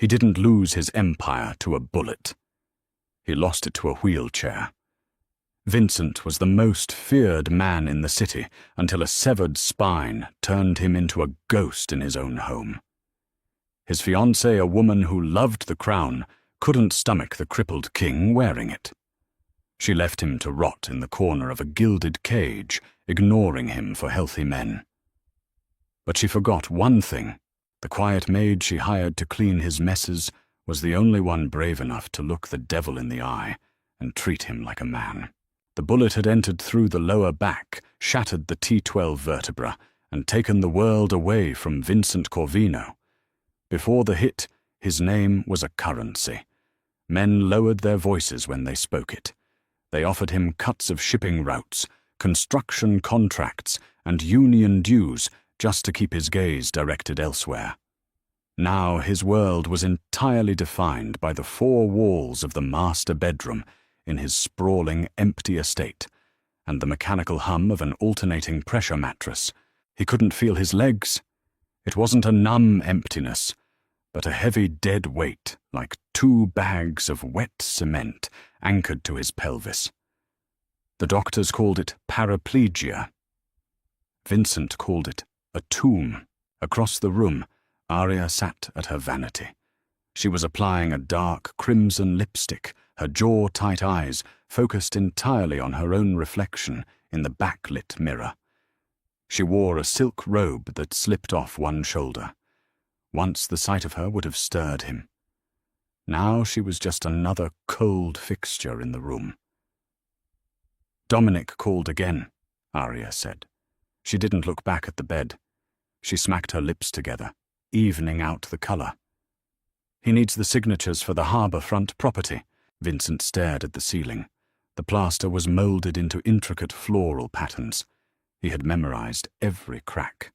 He didn't lose his empire to a bullet. He lost it to a wheelchair. Vincent was the most feared man in the city until a severed spine turned him into a ghost in his own home. His fiancée, a woman who loved the crown, couldn't stomach the crippled king wearing it. She left him to rot in the corner of a gilded cage, ignoring him for healthy men. But she forgot one thing. The quiet maid she hired to clean his messes was the only one brave enough to look the devil in the eye and treat him like a man. The bullet had entered through the lower back, shattered the T12 vertebra, and taken the world away from Vincent Corvino. Before the hit, his name was a currency. Men lowered their voices when they spoke it. They offered him cuts of shipping routes, construction contracts, and union dues just to keep his gaze directed elsewhere. Now his world was entirely defined by the four walls of the master bedroom in his sprawling, empty estate, and the mechanical hum of an alternating pressure mattress. He couldn't feel his legs. It wasn't a numb emptiness, but a heavy dead weight, like 2 bags of wet cement anchored to his pelvis. The doctors called it paraplegia. Vincent called it a tomb. Across the room, Aria sat at her vanity. She was applying a dark crimson lipstick, her jaw-tight eyes focused entirely on her own reflection in the backlit mirror. She wore a silk robe that slipped off one shoulder. Once the sight of her would have stirred him. Now she was just another cold fixture in the room. Dominic called again, Aria said. She didn't look back at the bed. She smacked her lips together, evening out the color. He needs the signatures for the harbour-front property. Vincent stared at the ceiling. The plaster was moulded into intricate floral patterns. He had memorized every crack.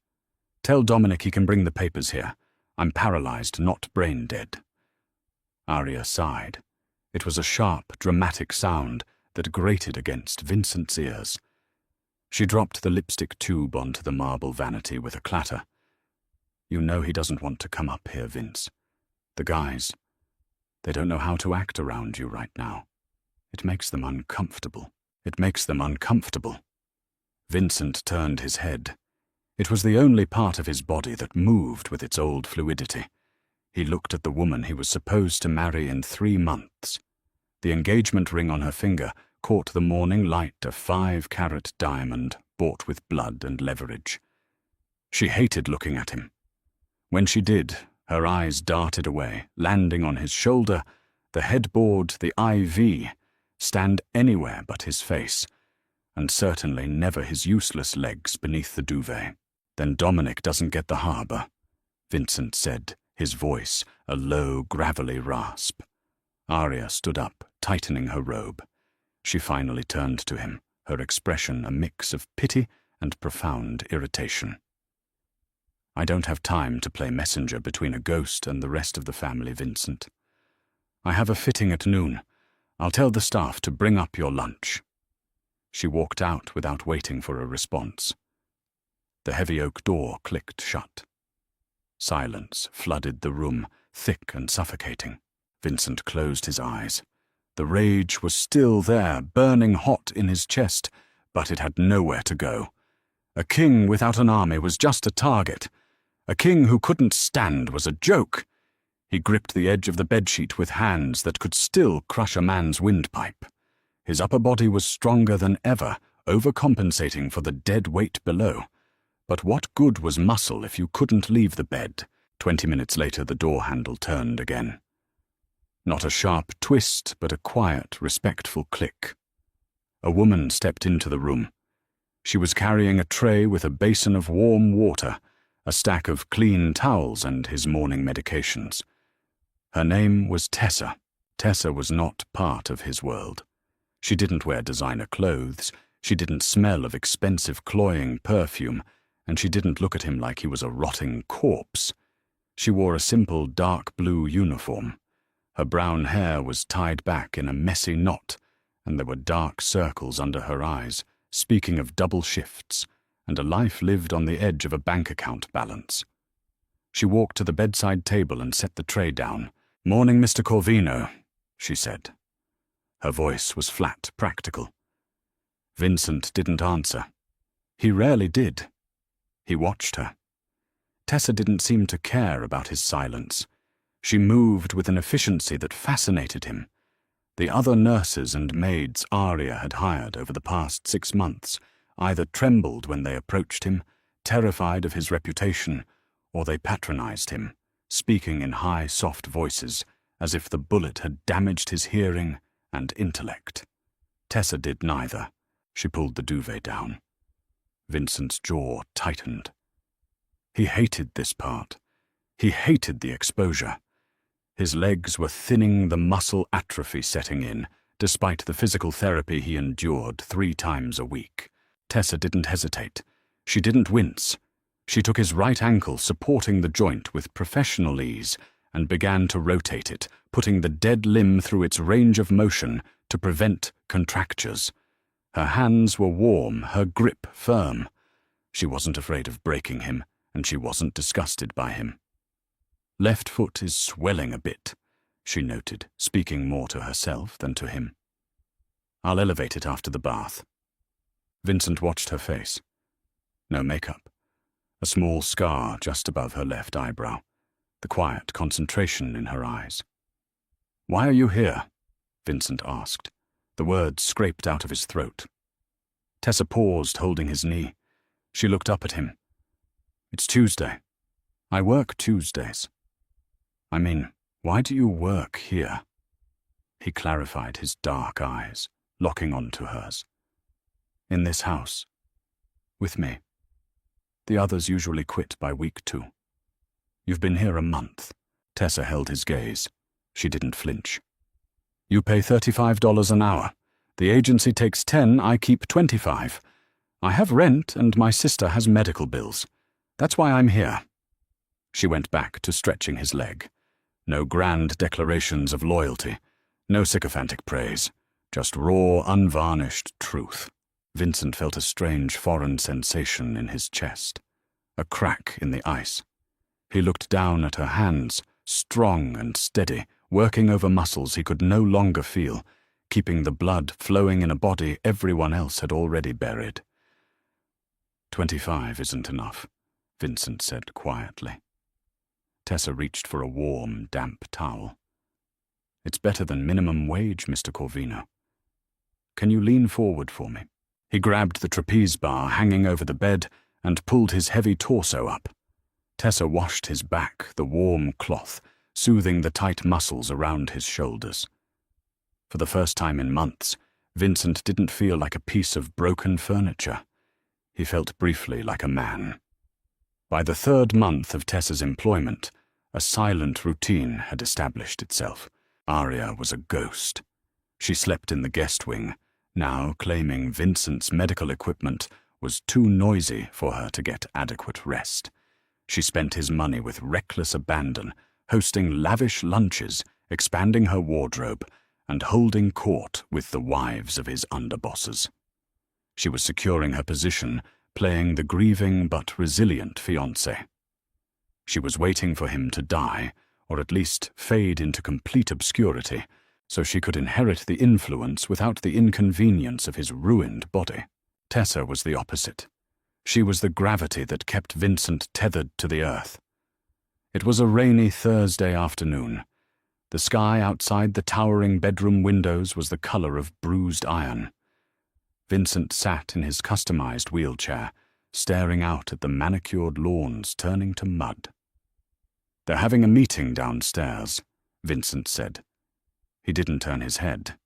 Tell Dominic he can bring the papers here. I'm paralyzed, not brain dead. Aria sighed. It was a sharp, dramatic sound that grated against Vincent's ears. She dropped the lipstick tube onto the marble vanity with a clatter. You know he doesn't want to come up here, Vince. The guys, they don't know how to act around you right now. It makes them uncomfortable. It makes them uncomfortable. Vincent turned his head. It was the only part of his body that moved with its old fluidity. He looked at the woman he was supposed to marry in 3 months. The engagement ring on her finger caught the morning light of 5-carat diamond bought with blood and leverage. She hated looking at him. When she did, her eyes darted away, landing on his shoulder, the headboard, the IV, stand anywhere but his face, and certainly never his useless legs beneath the duvet. Then Dominic doesn't get the harbour, Vincent said, his voice a low, gravelly rasp. Aria stood up, tightening her robe. She finally turned to him, her expression a mix of pity and profound irritation. I don't have time to play messenger between a ghost and the rest of the family, Vincent. I have a fitting at noon. I'll tell the staff to bring up your lunch. She walked out without waiting for a response. The heavy oak door clicked shut. Silence flooded the room, thick and suffocating. Vincent closed his eyes. The rage was still there, burning hot in his chest, but it had nowhere to go. A king without an army was just a target. A king who couldn't stand was a joke. He gripped the edge of the bedsheet with hands that could still crush a man's windpipe. His upper body was stronger than ever, overcompensating for the dead weight below. But what good was muscle if you couldn't leave the bed? 20 minutes later, the door handle turned again. Not a sharp twist, but a quiet, respectful click. A woman stepped into the room. She was carrying a tray with a basin of warm water, a stack of clean towels, and his morning medications. Her name was Tessa. Tessa was not part of his world. She didn't wear designer clothes, she didn't smell of expensive cloying perfume, and she didn't look at him like he was a rotting corpse. She wore a simple dark blue uniform. Her brown hair was tied back in a messy knot, and there were dark circles under her eyes, speaking of double shifts, and a life lived on the edge of a bank account balance. She walked to the bedside table and set the tray down, "Morning, Mr. Corvino," she said. Her voice was flat, practical. Vincent didn't answer. He rarely did. He watched her. Tessa didn't seem to care about his silence. She moved with an efficiency that fascinated him. The other nurses and maids Arya had hired over the past 6 months either trembled when they approached him, terrified of his reputation, or they patronized him, speaking in high, soft voices, as if the bullet had damaged his hearing and intellect. Tessa did neither. She pulled the duvet down. Vincent's jaw tightened. He hated this part. He hated the exposure. His legs were thinning, the muscle atrophy setting in, despite the physical therapy he endured 3 times a week. Tessa didn't hesitate. She didn't wince. She took his right ankle, supporting the joint with professional ease, and began to rotate it, putting the dead limb through its range of motion to prevent contractures. Her hands were warm, her grip firm. She wasn't afraid of breaking him, and she wasn't disgusted by him. "Left foot is swelling a bit," she noted, speaking more to herself than to him. "I'll elevate it after the bath." Vincent watched her face. No makeup. A small scar just above her left eyebrow. The quiet concentration in her eyes. "Why are you here?" Vincent asked. The words scraped out of his throat. Tessa paused, holding his knee. She looked up at him. "It's Tuesday. I work Tuesdays." "I mean, why do you work here?" He clarified his dark eyes, locking onto hers. "In this house. With me. The others usually quit by week 2. You've been here a month." Tessa held his gaze. She didn't flinch. "You pay $35 an hour. The agency takes 10, I keep 25. I have rent and my sister has medical bills. That's why I'm here." She went back to stretching his leg. No grand declarations of loyalty, no sycophantic praise, just raw, unvarnished truth. Vincent felt a strange foreign sensation in his chest, a crack in the ice. He looked down at her hands, strong and steady, working over muscles he could no longer feel, keeping the blood flowing in a body everyone else had already buried. 25 isn't enough," Vincent said quietly. Tessa reached for a warm, damp towel. "It's better than minimum wage, Mr. Corvino. Can you lean forward for me?" He grabbed the trapeze bar hanging over the bed and pulled his heavy torso up. Tessa washed his back, the warm cloth, soothing the tight muscles around his shoulders. For the first time in months, Vincent didn't feel like a piece of broken furniture. He felt briefly like a man. By the 3rd month of Tessa's employment, a silent routine had established itself. Arya was a ghost. She slept in the guest wing, now claiming Vincent's medical equipment was too noisy for her to get adequate rest. She spent his money with reckless abandon, hosting lavish lunches, expanding her wardrobe, and holding court with the wives of his underbosses. She was securing her position, playing the grieving but resilient fiancé. She was waiting for him to die, or at least fade into complete obscurity, so she could inherit the influence without the inconvenience of his ruined body. Tessa was the opposite. She was the gravity that kept Vincent tethered to the earth. It was a rainy Thursday afternoon. The sky outside the towering bedroom windows was the color of bruised iron. Vincent sat in his customized wheelchair, staring out at the manicured lawns turning to mud. "They're having a meeting downstairs," Vincent said. He didn't turn his head.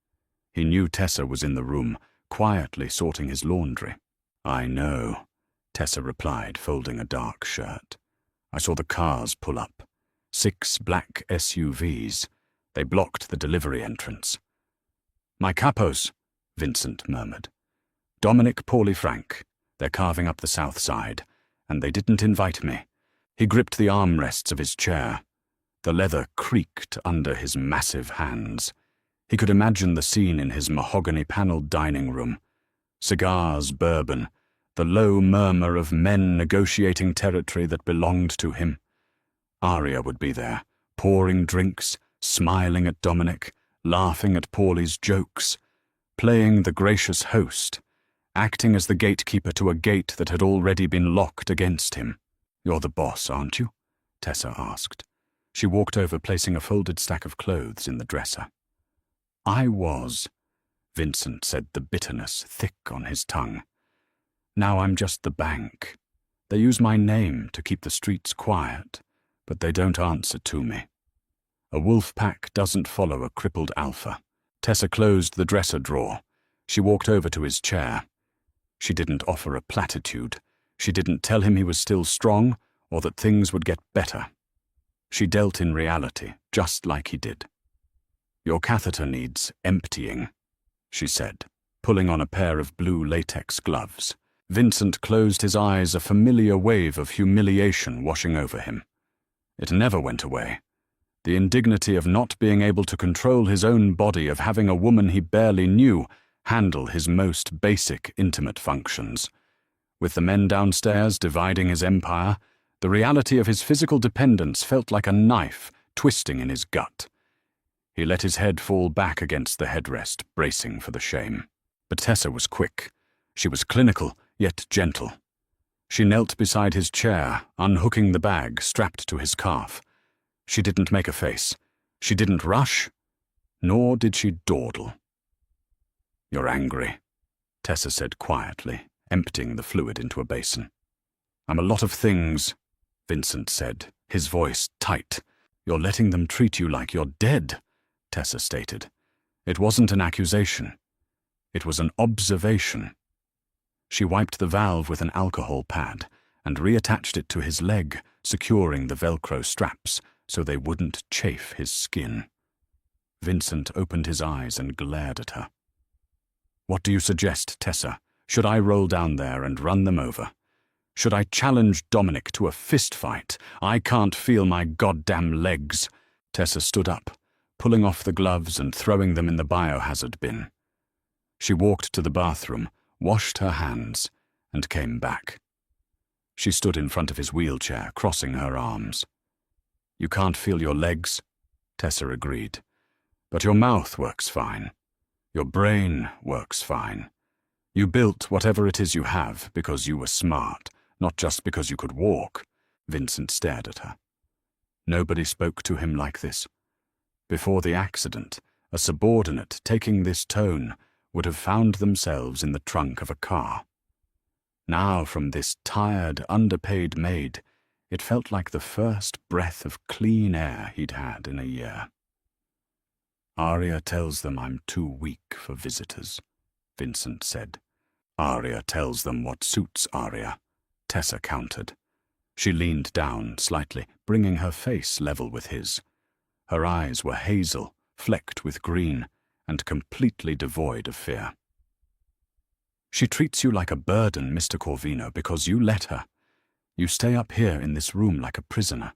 He knew Tessa was in the room, quietly sorting his laundry. "I know," Tessa replied, folding a dark shirt. "I saw the cars pull up. 6 black SUVs. They blocked the delivery entrance." "My capos," Vincent murmured. "Dominic Pauly-Frank. They're carving up the south side, and they didn't invite me." He gripped the armrests of his chair. The leather creaked under his massive hands. He could imagine the scene in his mahogany-paneled dining room. Cigars, bourbon, the low murmur of men negotiating territory that belonged to him. Arya would be there, pouring drinks, smiling at Dominic, laughing at Paulie's jokes, playing the gracious host, acting as the gatekeeper to a gate that had already been locked against him. "You're the boss, aren't you?" Tessa asked. She walked over, placing a folded stack of clothes in the dresser. "I was," Vincent said, the bitterness thick on his tongue. "Now I'm just the bank. They use my name to keep the streets quiet, but they don't answer to me. A wolf pack doesn't follow a crippled alpha." Tessa closed the dresser drawer. She walked over to his chair. She didn't offer a platitude. She didn't tell him he was still strong or that things would get better. She dealt in reality, just like he did. "Your catheter needs emptying," she said, pulling on a pair of blue latex gloves. Vincent closed his eyes, a familiar wave of humiliation washing over him. It never went away. The indignity of not being able to control his own body, of having a woman he barely knew handle his most basic intimate functions. With the men downstairs dividing his empire, the reality of his physical dependence felt like a knife twisting in his gut. He let his head fall back against the headrest, bracing for the shame. But Tessa was quick. She was clinical, yet gentle. She knelt beside his chair, unhooking the bag strapped to his calf. She didn't make a face. She didn't rush, nor did she dawdle. "You're angry," Tessa said quietly, emptying the fluid into a basin. "I'm a lot of things," Vincent said, his voice tight. "You're letting them treat you like you're dead," Tessa stated. It wasn't an accusation. It was an observation. She wiped the valve with an alcohol pad and reattached it to his leg, securing the Velcro straps so they wouldn't chafe his skin. Vincent opened his eyes and glared at her. "What do you suggest, Tessa? Should I roll down there and run them over? Should I challenge Dominic to a fist fight? I can't feel my goddamn legs." Tessa stood up, pulling off the gloves and throwing them in the biohazard bin. She walked to the bathroom, washed her hands, and came back. She stood in front of his wheelchair, crossing her arms. "You can't feel your legs," Tessa agreed. "But your mouth works fine. Your brain works fine. You built whatever it is you have because you were smart, not just because you could walk." Vincent stared at her. Nobody spoke to him like this. Before the accident, a subordinate taking this tone would have found themselves in the trunk of a car. Now, from this tired, underpaid maid, it felt like the first breath of clean air he'd had in a year. "Arya tells them I'm too weak for visitors," Vincent said. "Arya tells them what suits Arya," Tessa countered. She leaned down slightly, bringing her face level with his. Her eyes were hazel, flecked with green, and completely devoid of fear. "She treats you like a burden, Mr. Corvino, because you let her. You stay up here in this room like a prisoner.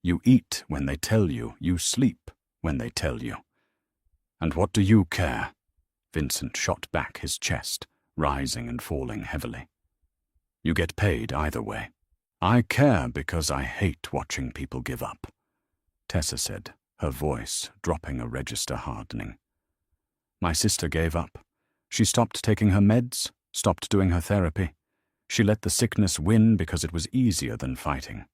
You eat when they tell you, you sleep when they tell you. And what do you care?" Vincent shot back his chest, rising and falling heavily. "You get paid either way." "I care because I hate watching people give up," Tessa said, her voice dropping a register hardening. "My sister gave up. She stopped taking her meds, stopped doing her therapy. She let the sickness win because it was easier than fighting.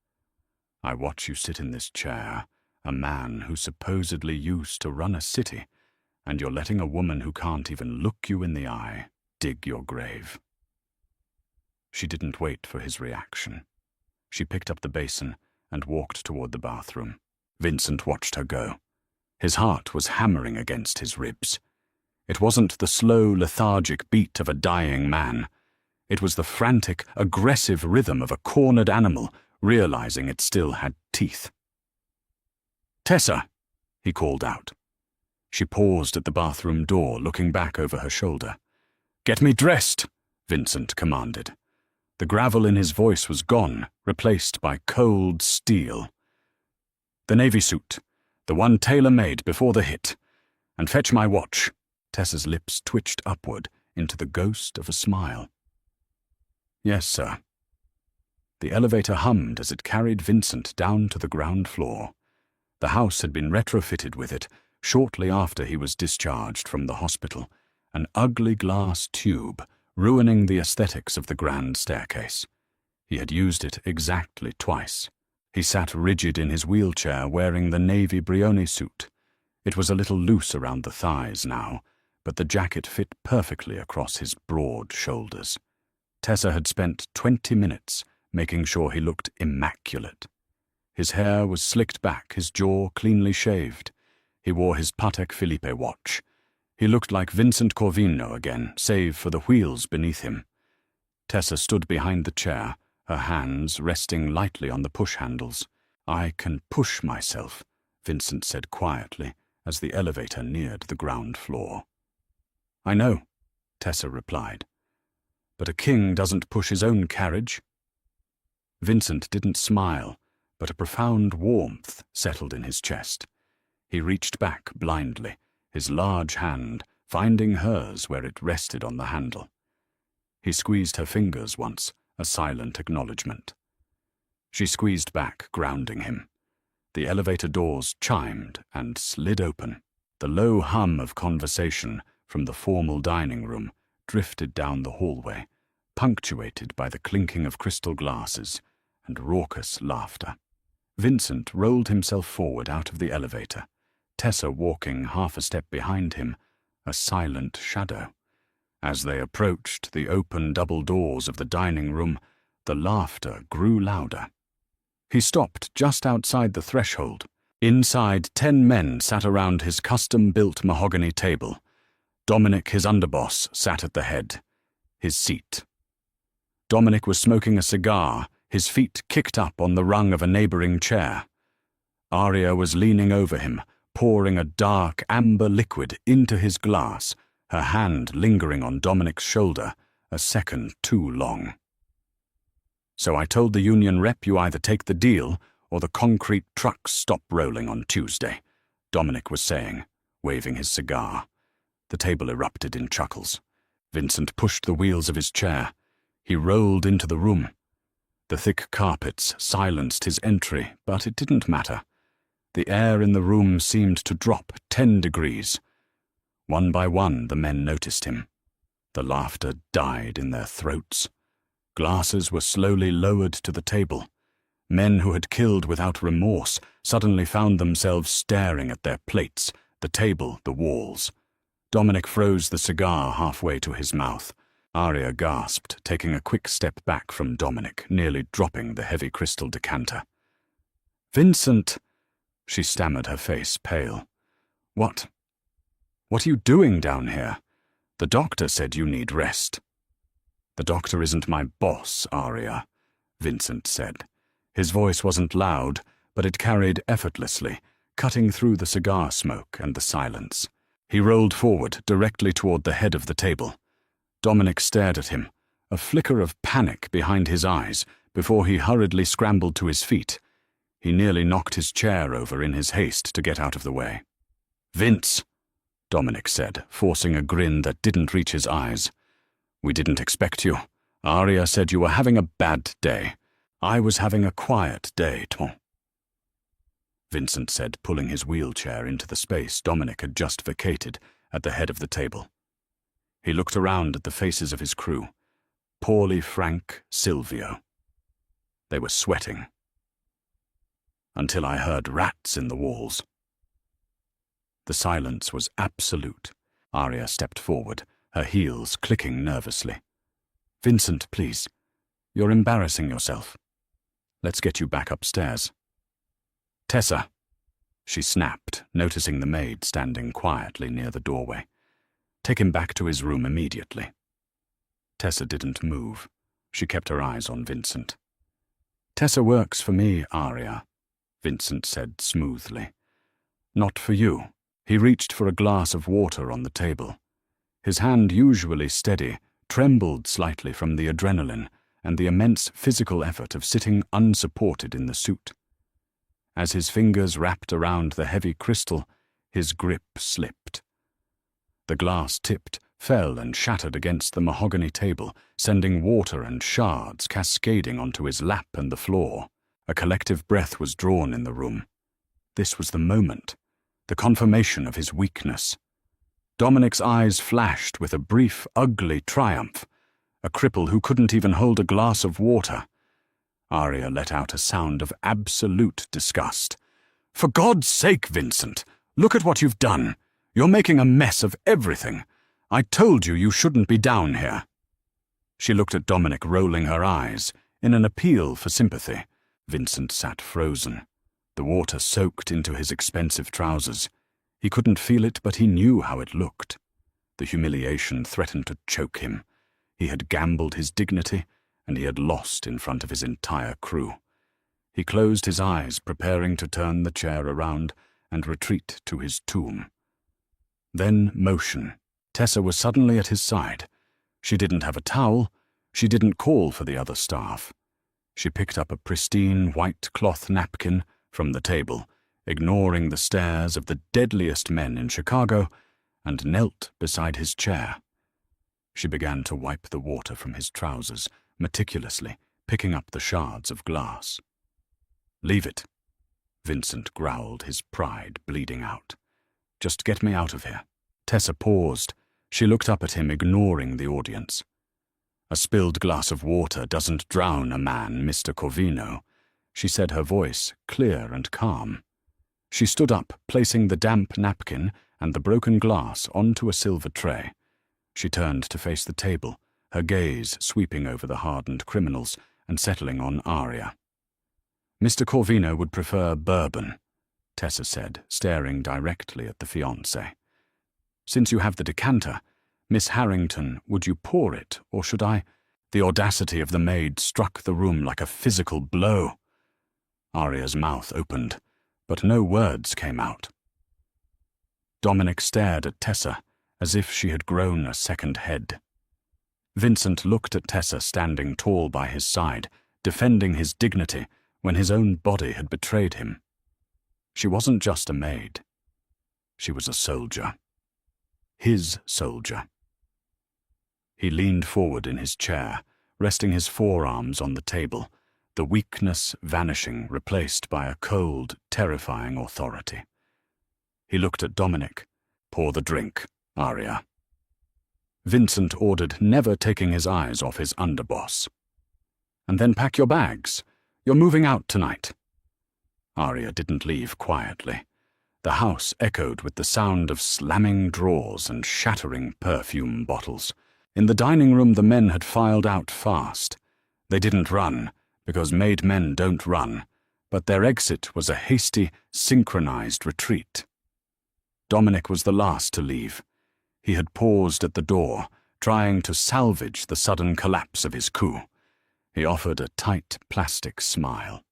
I watch you sit in this chair, a man who supposedly used to run a city, and you're letting a woman who can't even look you in the eye dig your grave." She didn't wait for his reaction. She picked up the basin and walked toward the bathroom. Vincent watched her go. His heart was hammering against his ribs. It wasn't the slow, lethargic beat of a dying man. It was the frantic, aggressive rhythm of a cornered animal realizing it still had teeth. "Tessa!" he called out. She paused at the bathroom door, looking back over her shoulder. "Get me dressed," Vincent commanded. The gravel in his voice was gone, replaced by cold steel. "The navy suit, the one tailor-made before the hit. And fetch my watch." Tessa's lips twitched upward into the ghost of a smile. "Yes, sir." The elevator hummed as it carried Vincent down to the ground floor. The house had been retrofitted with it shortly after he was discharged from the hospital, an ugly glass tube ruining the aesthetics of the grand staircase. He had used it exactly twice. He sat rigid in his wheelchair wearing the navy Brioni suit. It was a little loose around the thighs now, but the jacket fit perfectly across his broad shoulders. Tessa had spent 20 minutes making sure he looked immaculate. His hair was slicked back, his jaw cleanly shaved. He wore his Patek Philippe watch. He looked like Vincent Corvino again, save for the wheels beneath him. Tessa stood behind the chair, her hands resting lightly on the push handles. "I can push myself," Vincent said quietly as the elevator neared the ground floor. "I know," Tessa replied. "But a king doesn't push his own carriage." Vincent didn't smile, but a profound warmth settled in his chest. He reached back blindly, his large hand finding hers where it rested on the handle. He squeezed her fingers once, a silent acknowledgement. She squeezed back, grounding him. The elevator doors chimed and slid open. The low hum of conversation from the formal dining room drifted down the hallway, punctuated by the clinking of crystal glasses and raucous laughter. Vincent rolled himself forward out of the elevator, Tessa walking half a step behind him, a silent shadow. As they approached the open double doors of the dining room, the laughter grew louder. He stopped just outside the threshold. Inside, 10 men sat around his custom-built mahogany table. Dominic, his underboss, sat at the head, his seat. Dominic was smoking a cigar, his feet kicked up on the rung of a neighboring chair. Aria was leaning over him, pouring a dark amber liquid into his glass, her hand lingering on Dominic's shoulder, a second too long. "So I told the union rep you either take the deal or the concrete trucks stop rolling on Tuesday," Dominic was saying, waving his cigar. The table erupted in chuckles. Vincent pushed the wheels of his chair. He rolled into the room. The thick carpets silenced his entry, but it didn't matter. The air in the room seemed to drop 10 degrees. One by one, the men noticed him. The laughter died in their throats. Glasses were slowly lowered to the table. Men who had killed without remorse suddenly found themselves staring at their plates, the table, the walls. Dominic froze the cigar halfway to his mouth. Aria gasped, taking a quick step back from Dominic, nearly dropping the heavy crystal decanter. "Vincent," she stammered, her face pale. What are you doing down here? The doctor said you need rest." "The doctor isn't my boss, Aria," Vincent said. His voice wasn't loud, but it carried effortlessly, cutting through the cigar smoke and the silence. He rolled forward, directly toward the head of the table. Dominic stared at him, a flicker of panic behind his eyes, before he hurriedly scrambled to his feet. He nearly knocked his chair over in his haste to get out of the way. "Vince," Dominic said, forcing a grin that didn't reach his eyes. "We didn't expect you. Aria said you were having a bad day. I was having a quiet day, too." Vincent said, pulling his wheelchair into the space Dominic had just vacated at the head of the table. He looked around at the faces of his crew. Poorly Frank, Silvio. They were sweating. Until I heard rats in the walls. The silence was absolute. Aria stepped forward, her heels clicking nervously. "Vincent, please. You're embarrassing yourself. Let's get you back upstairs." "Tessa," she snapped, noticing the maid standing quietly near the doorway. "Take him back to his room immediately." Tessa didn't move. She kept her eyes on Vincent. "Tessa works for me, Aria," Vincent said smoothly. "Not for you." He reached for a glass of water on the table. His hand, usually steady, trembled slightly from the adrenaline and the immense physical effort of sitting unsupported in the suit. As his fingers wrapped around the heavy crystal, his grip slipped. The glass tipped, fell and shattered against the mahogany table, sending water and shards cascading onto his lap and the floor. A collective breath was drawn in the room. This was the moment, the confirmation of his weakness. Dominic's eyes flashed with a brief, ugly triumph, a cripple who couldn't even hold a glass of water. Arya let out a sound of absolute disgust. "For God's sake, Vincent, look at what you've done. You're making a mess of everything. I told you shouldn't be down here." She looked at Dominic, rolling her eyes, in an appeal for sympathy. Vincent sat frozen. The water soaked into his expensive trousers. He couldn't feel it, but he knew how it looked. The humiliation threatened to choke him. He had gambled his dignity, and he had lost in front of his entire crew. He closed his eyes, preparing to turn the chair around and retreat to his tomb. Then motion. Tessa was suddenly at his side. She didn't have a towel. She didn't call for the other staff. She picked up a pristine white cloth napkin from the table, ignoring the stares of the deadliest men in Chicago, and knelt beside his chair. She began to wipe the water from his trousers, meticulously, picking up the shards of glass. "Leave it," Vincent growled, his pride bleeding out. "Just get me out of here." Tessa paused. She looked up at him, ignoring the audience. "A spilled glass of water doesn't drown a man, Mr. Corvino," she said, her voice clear and calm. She stood up, placing the damp napkin and the broken glass onto a silver tray. She turned to face the table, her gaze sweeping over the hardened criminals and settling on Arya. "Mr. Corvino would prefer bourbon," Tessa said, staring directly at the fiancé. "Since you have the decanter, Miss Harrington, would you pour it, or should I?" The audacity of the maid struck the room like a physical blow. Arya's mouth opened, but no words came out. Dominic stared at Tessa as if she had grown a second head. Vincent looked at Tessa standing tall by his side, defending his dignity when his own body had betrayed him. She wasn't just a maid. She was a soldier. His soldier. He leaned forward in his chair, resting his forearms on the table, the weakness vanishing, replaced by a cold, terrifying authority. He looked at Dominic. "Pour the drink, Arya." Vincent ordered, never taking his eyes off his underboss. "And then pack your bags. You're moving out tonight." Arya didn't leave quietly. The house echoed with the sound of slamming drawers and shattering perfume bottles. In the dining room, the men had filed out fast. They didn't run, because made men don't run, but their exit was a hasty, synchronized retreat. Dominic was the last to leave. He had paused at the door, trying to salvage the sudden collapse of his coup. He offered a tight plastic smile.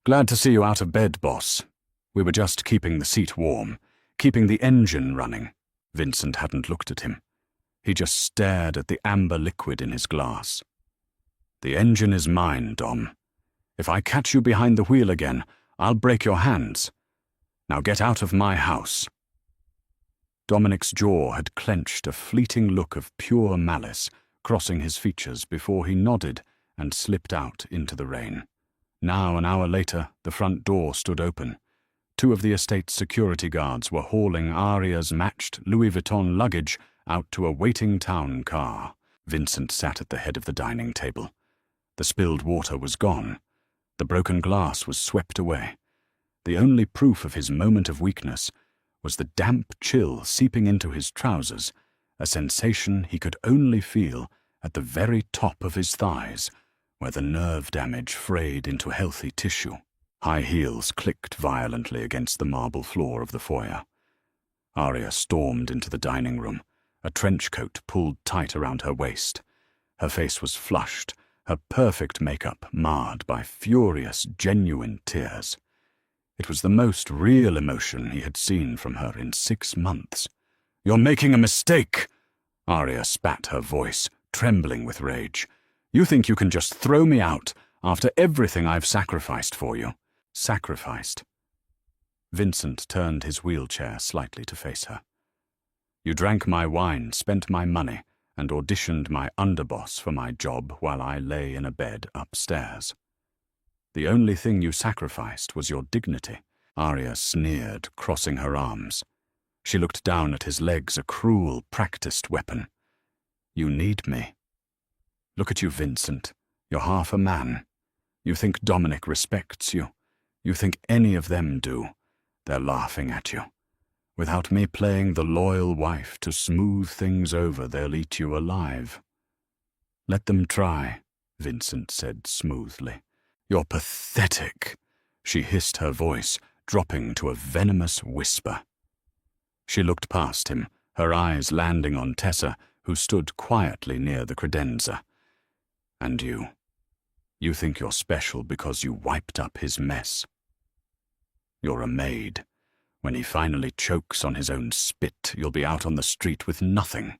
"Glad to see you out of bed, boss. We were just keeping the seat warm, keeping the engine running." Vincent hadn't looked at him. He just stared at the amber liquid in his glass. "The engine is mine, Dom. If I catch you behind the wheel again, I'll break your hands. Now get out of my house." Dominic's jaw had clenched, a fleeting look of pure malice crossing his features before he nodded and slipped out into the rain. Now, an hour later, the front door stood open. Two of the estate's security guards were hauling Arya's matched Louis Vuitton luggage out to a waiting town car. Vincent sat at the head of the dining table. The spilled water was gone. The broken glass was swept away. The only proof of his moment of weakness was the damp chill seeping into his trousers, a sensation he could only feel at the very top of his thighs, where the nerve damage frayed into healthy tissue. High heels clicked violently against the marble floor of the foyer. Arya stormed into the dining room, a trench coat pulled tight around her waist. Her face was flushed, her perfect makeup marred by furious, genuine tears. It was the most real emotion he had seen from her in 6 months. "You're making a mistake!" Arya spat, her voice trembling with rage. "You think you can just throw me out after everything I've sacrificed for you." Sacrificed. Vincent turned his wheelchair slightly to face her. "You drank my wine, spent my money, and auditioned my underboss for my job while I lay in a bed upstairs. The only thing you sacrificed was your dignity. Arya sneered, crossing her arms. She looked down at his legs, a cruel, practiced weapon. You need me. Look at you, Vincent. You're half a man. You think Dominic respects you. You think any of them do. They're laughing at you. Without me playing the loyal wife to smooth things over, they'll eat you alive. Let them try, Vincent said smoothly. You're pathetic, she hissed, her voice dropping to a venomous whisper. She looked past him, her eyes landing on Tessa, who stood quietly near the credenza. And you? You think you're special because you wiped up his mess. You're a maid. When he finally chokes on his own spit, you'll be out on the street with nothing.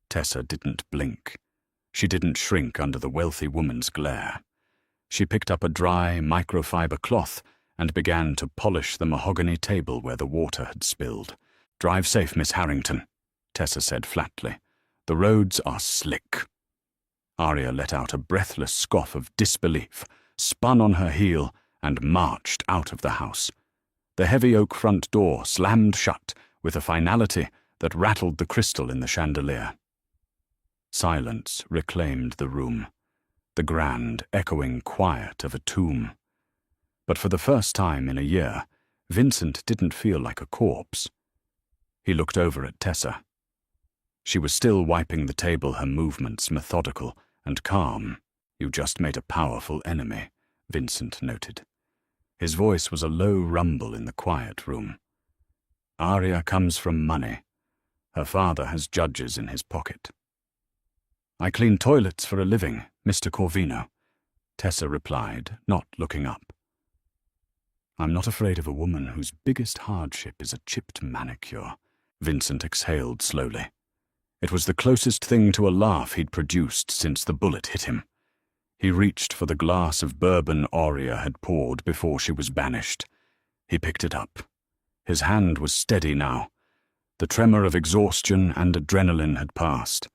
Tessa didn't blink. She didn't shrink under the wealthy woman's glare. She picked up a dry microfiber cloth and began to polish the mahogany table where the water had spilled. Drive safe, Miss Harrington, Tessa said flatly. The roads are slick. Arya let out a breathless scoff of disbelief, spun on her heel, and marched out of the house. The heavy oak front door slammed shut with a finality that rattled the crystal in the chandelier. Silence reclaimed the room, the grand, echoing quiet of a tomb. But for the first time in a year, Vincent didn't feel like a corpse. He looked over at Tessa. She was still wiping the table, her movements methodical and calm. You just made a powerful enemy, Vincent noted. His voice was a low rumble in the quiet room. Arya comes from money. Her father has judges in his pocket. I clean toilets for a living, Mr. Corvino, Tessa replied, not looking up. I'm not afraid of a woman whose biggest hardship is a chipped manicure, Vincent exhaled slowly. It was the closest thing to a laugh he'd produced since the bullet hit him. He reached for the glass of bourbon Arya had poured before she was banished. He picked it up. His hand was steady now. The tremor of exhaustion and adrenaline had passed.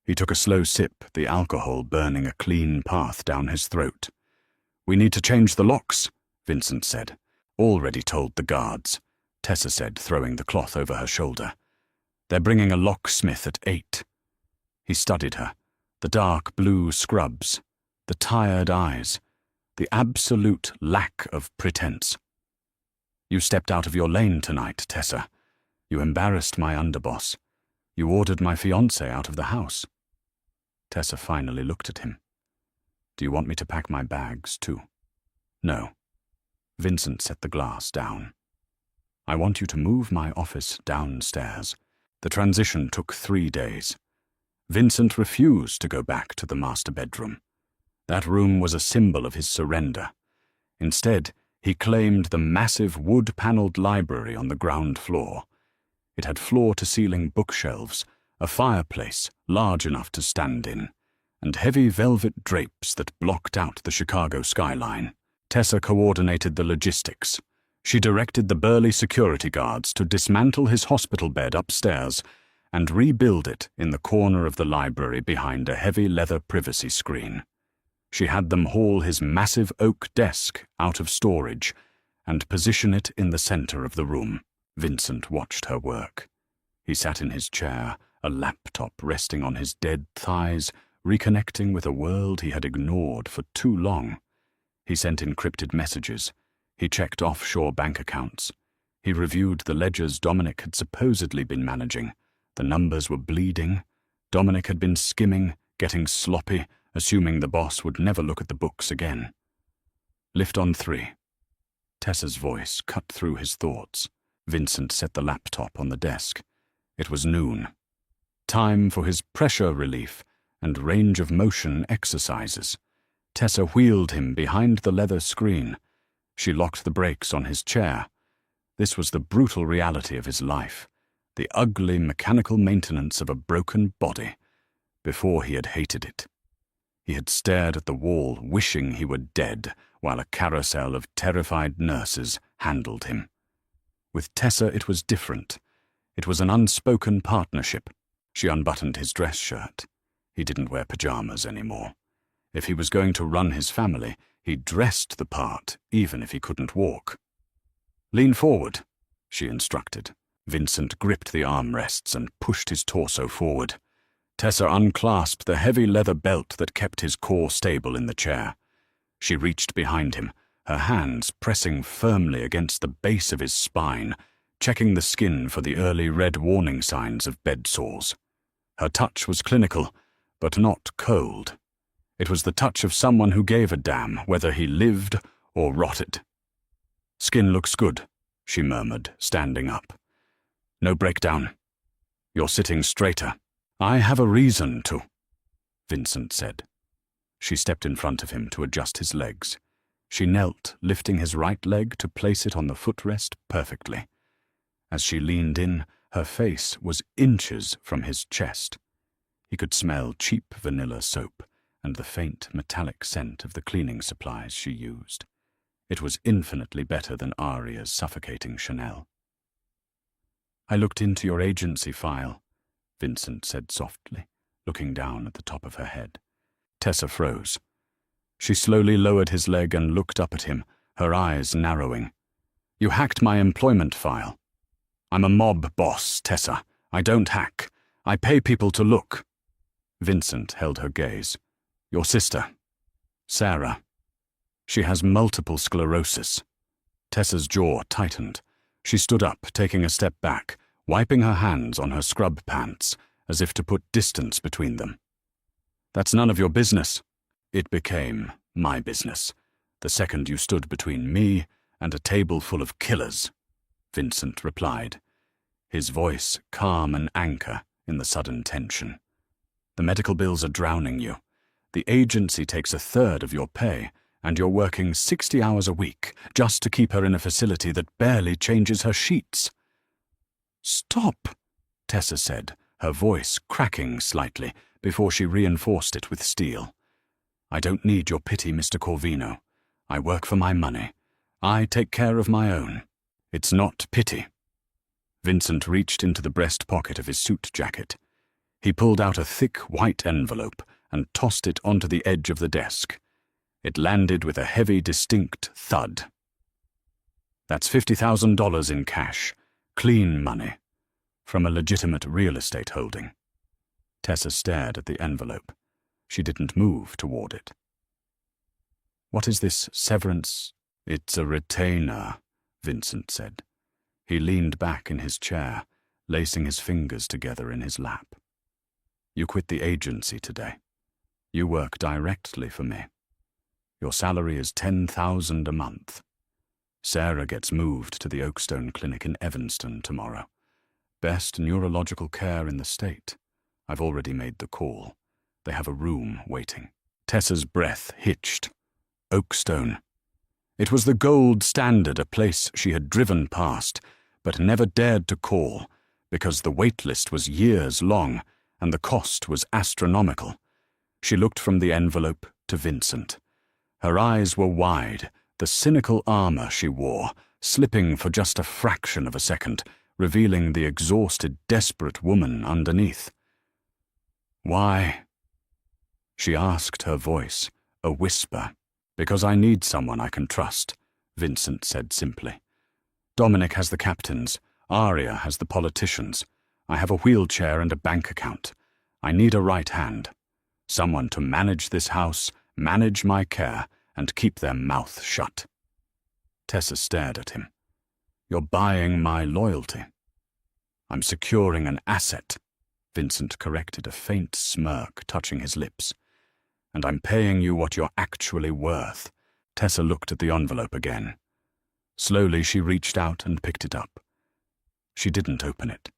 He took a slow sip, the alcohol burning a clean path down his throat. We need to change the locks, Vincent said. Already told the guards, Tessa said, throwing the cloth over her shoulder. They're bringing a locksmith at 8. He studied her, the dark blue scrubs, the tired eyes, the absolute lack of pretense. You stepped out of your lane tonight, Tessa. You embarrassed my underboss. You ordered my fiancé out of the house. Tessa finally looked at him. Do you want me to pack my bags, too? No. Vincent set the glass down. I want you to move my office downstairs. The transition took 3 days. Vincent refused to go back to the master bedroom. That room was a symbol of his surrender. Instead, he claimed the massive wood-paneled library on the ground floor. It had floor-to-ceiling bookshelves, a fireplace large enough to stand in, and heavy velvet drapes that blocked out the Chicago skyline. Tessa coordinated the logistics. She directed the burly security guards to dismantle his hospital bed upstairs and rebuild it in the corner of the library behind a heavy leather privacy screen. She had them haul his massive oak desk out of storage and position it in the center of the room. Vincent watched her work. He sat in his chair, a laptop resting on his dead thighs, reconnecting with a world he had ignored for too long. He sent encrypted messages. He checked offshore bank accounts. He reviewed the ledgers Dominic had supposedly been managing. The numbers were bleeding. Dominic had been skimming, getting sloppy, assuming the boss would never look at the books again. Lift on 3. Tessa's voice cut through his thoughts. Vincent set the laptop on the desk. It was noon. Time for his pressure relief and range of motion exercises. Tessa wheeled him behind the leather screen. She locked the brakes on his chair. This was the brutal reality of his life, the ugly mechanical maintenance of a broken body. Before he had hated it. He had stared at the wall, wishing he were dead, while a carousel of terrified nurses handled him. With Tessa it was different. It was an unspoken partnership. She unbuttoned his dress shirt. He didn't wear pajamas anymore. If he was going to run his family, he dressed the part, even if he couldn't walk. Lean forward, she instructed. Vincent gripped the armrests and pushed his torso forward. Tessa unclasped the heavy leather belt that kept his core stable in the chair. She reached behind him, her hands pressing firmly against the base of his spine, checking the skin for the early red warning signs of bed sores. Her touch was clinical, but not cold. It was the touch of someone who gave a damn whether he lived or rotted. "Skin looks good," she murmured, standing up. "No breakdown. You're sitting straighter." "I have a reason to," Vincent said. She stepped in front of him to adjust his legs. She knelt, lifting his right leg to place it on the footrest perfectly. As she leaned in, her face was inches from his chest. He could smell cheap vanilla soap and the faint metallic scent of the cleaning supplies she used. It was infinitely better than Aria's suffocating Chanel. "I looked into your agency file," Vincent said softly, looking down at the top of her head. Tessa froze. She slowly lowered his leg and looked up at him, her eyes narrowing. "You hacked my employment file." "I'm a mob boss, Tessa. I don't hack. I pay people to look." Vincent held her gaze. "Your sister, Sarah. She has multiple sclerosis." Tessa's jaw tightened. She stood up, taking a step back, wiping her hands on her scrub pants, as if to put distance between them. "That's none of your business." "It became my business, the second you stood between me and a table full of killers," Vincent replied, his voice calm an anchor in the sudden tension. "The medical bills are drowning you. The agency takes a third of your pay, and you're working 60 hours a week just to keep her in a facility that barely changes her sheets." "Stop," Tessa said, her voice cracking slightly before she reinforced it with steel. "I don't need your pity, Mr. Corvino. I work for my money. I take care of my own. It's not pity." Vincent reached into the breast pocket of his suit jacket. He pulled out a thick white envelope and tossed it onto the edge of the desk. It landed with a heavy, distinct thud. "That's $50,000 in cash, clean money, from a legitimate real estate holding." Tessa stared at the envelope. She didn't move toward it. "What is this severance?" "It's a retainer," Vincent said. He leaned back in his chair, lacing his fingers together in his lap. "You quit the agency today. You work directly for me. Your salary is $10,000 a month. Sarah gets moved to the Oakstone Clinic in Evanston tomorrow. Best neurological care in the state. I've already made the call. They have a room waiting." Tessa's breath hitched. Oakstone. It was the gold standard, a place she had driven past, but never dared to call, because the wait list was years long and the cost was astronomical. She looked from the envelope to Vincent. Her eyes were wide, the cynical armor she wore, slipping for just a fraction of a second, revealing the exhausted, desperate woman underneath. "Why?" she asked, her voice a whisper. "Because I need someone I can trust," Vincent said simply. "Dominic has the captains. Aria has the politicians. I have a wheelchair and a bank account. I need a right hand. Someone to manage this house, manage my care, and keep their mouth shut." Tessa stared at him. "You're buying my loyalty." "I'm securing an asset," Vincent corrected, a faint smirk touching his lips. "And I'm paying you what you're actually worth." Tessa looked at the envelope again. Slowly she reached out and picked it up. She didn't open it.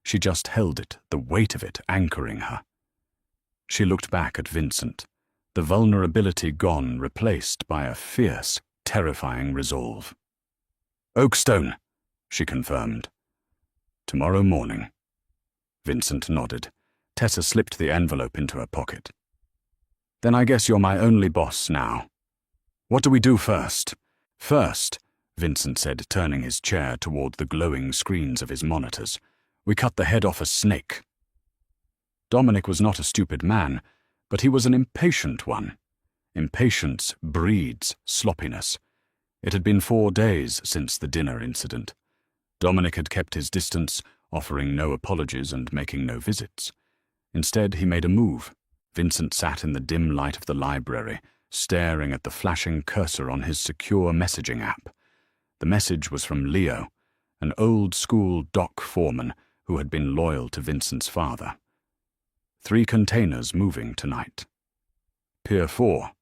She just held it, the weight of it anchoring her. She looked back at Vincent, the vulnerability gone, replaced by a fierce, terrifying resolve. "Oakstone," she confirmed. "Tomorrow morning." Vincent nodded. Tessa slipped the envelope into her pocket. "Then I guess you're my only boss now. What do we do first?" "First," Vincent said, turning his chair toward the glowing screens of his monitors, "we cut the head off a snake." Dominic was not a stupid man, but he was an impatient one. Impatience breeds sloppiness. It had been 4 days since the dinner incident. Dominic had kept his distance, offering no apologies and making no visits. Instead, he made a move. Vincent sat in the dim light of the library, staring at the flashing cursor on his secure messaging app. The message was from Leo, an old-school dock foreman who had been loyal to Vincent's father. 3 containers moving tonight. Pier 4.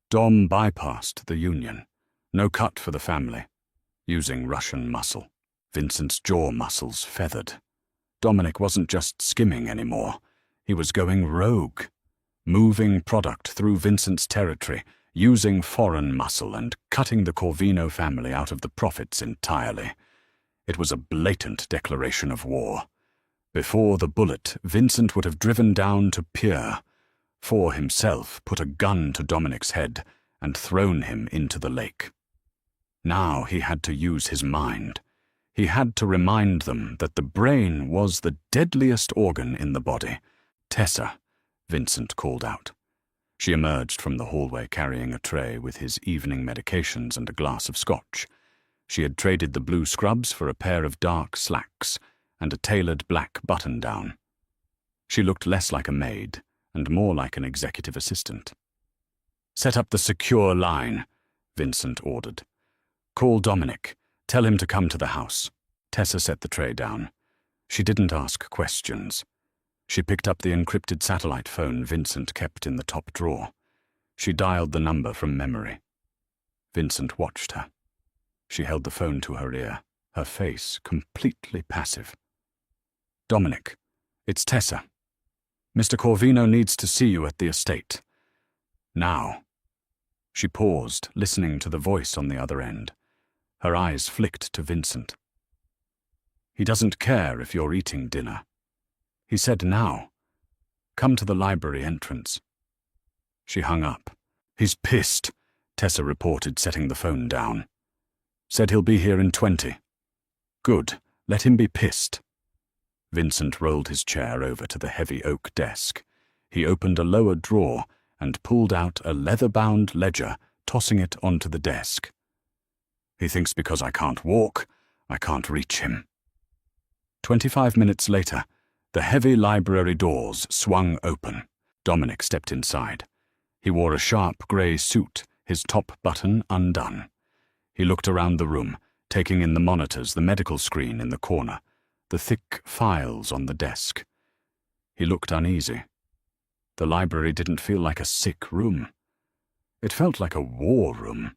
Dom bypassed the union. No cut for the family. Using Russian muscle. Vincent's jaw muscles feathered. Dominic wasn't just skimming anymore. He was going rogue. Moving product through Vincent's territory, using foreign muscle and cutting the Corvino family out of the profits entirely. It was a blatant declaration of war. Before the bullet, Vincent would have driven down to Pier, for himself put a gun to Dominic's head and thrown him into the lake. Now he had to use his mind. He had to remind them that the brain was the deadliest organ in the body. "Tessa," Vincent called out. She emerged from the hallway carrying a tray with his evening medications and a glass of scotch. She had traded the blue scrubs for a pair of dark slacks and a tailored black button-down. She looked less like a maid and more like an executive assistant. "Set up the secure line," Vincent ordered. "Call Dominic. Tell him to come to the house." Tessa set the tray down. She didn't ask questions. She picked up the encrypted satellite phone Vincent kept in the top drawer. She dialed the number from memory. Vincent watched her. She held the phone to her ear, her face completely passive. "Dominic, it's Tessa. Mr. Corvino needs to see you at the estate. Now." She paused, listening to the voice on the other end. Her eyes flicked to Vincent. "He doesn't care if you're eating dinner. He said now. Come to the library entrance." She hung up. "He's pissed," Tessa reported, setting the phone down. "Said he'll be here in 20. Good, let him be pissed." Vincent rolled his chair over to the heavy oak desk. He opened a lower drawer and pulled out a leather-bound ledger, tossing it onto the desk. "He thinks because I can't walk, I can't reach him." 25 minutes later, the heavy library doors swung open. Dominic stepped inside. He wore a sharp grey suit, his top button undone. He looked around the room, taking in the monitors, the medical screen in the corner, the thick files on the desk. He looked uneasy. The library didn't feel like a sick room. It felt like a war room.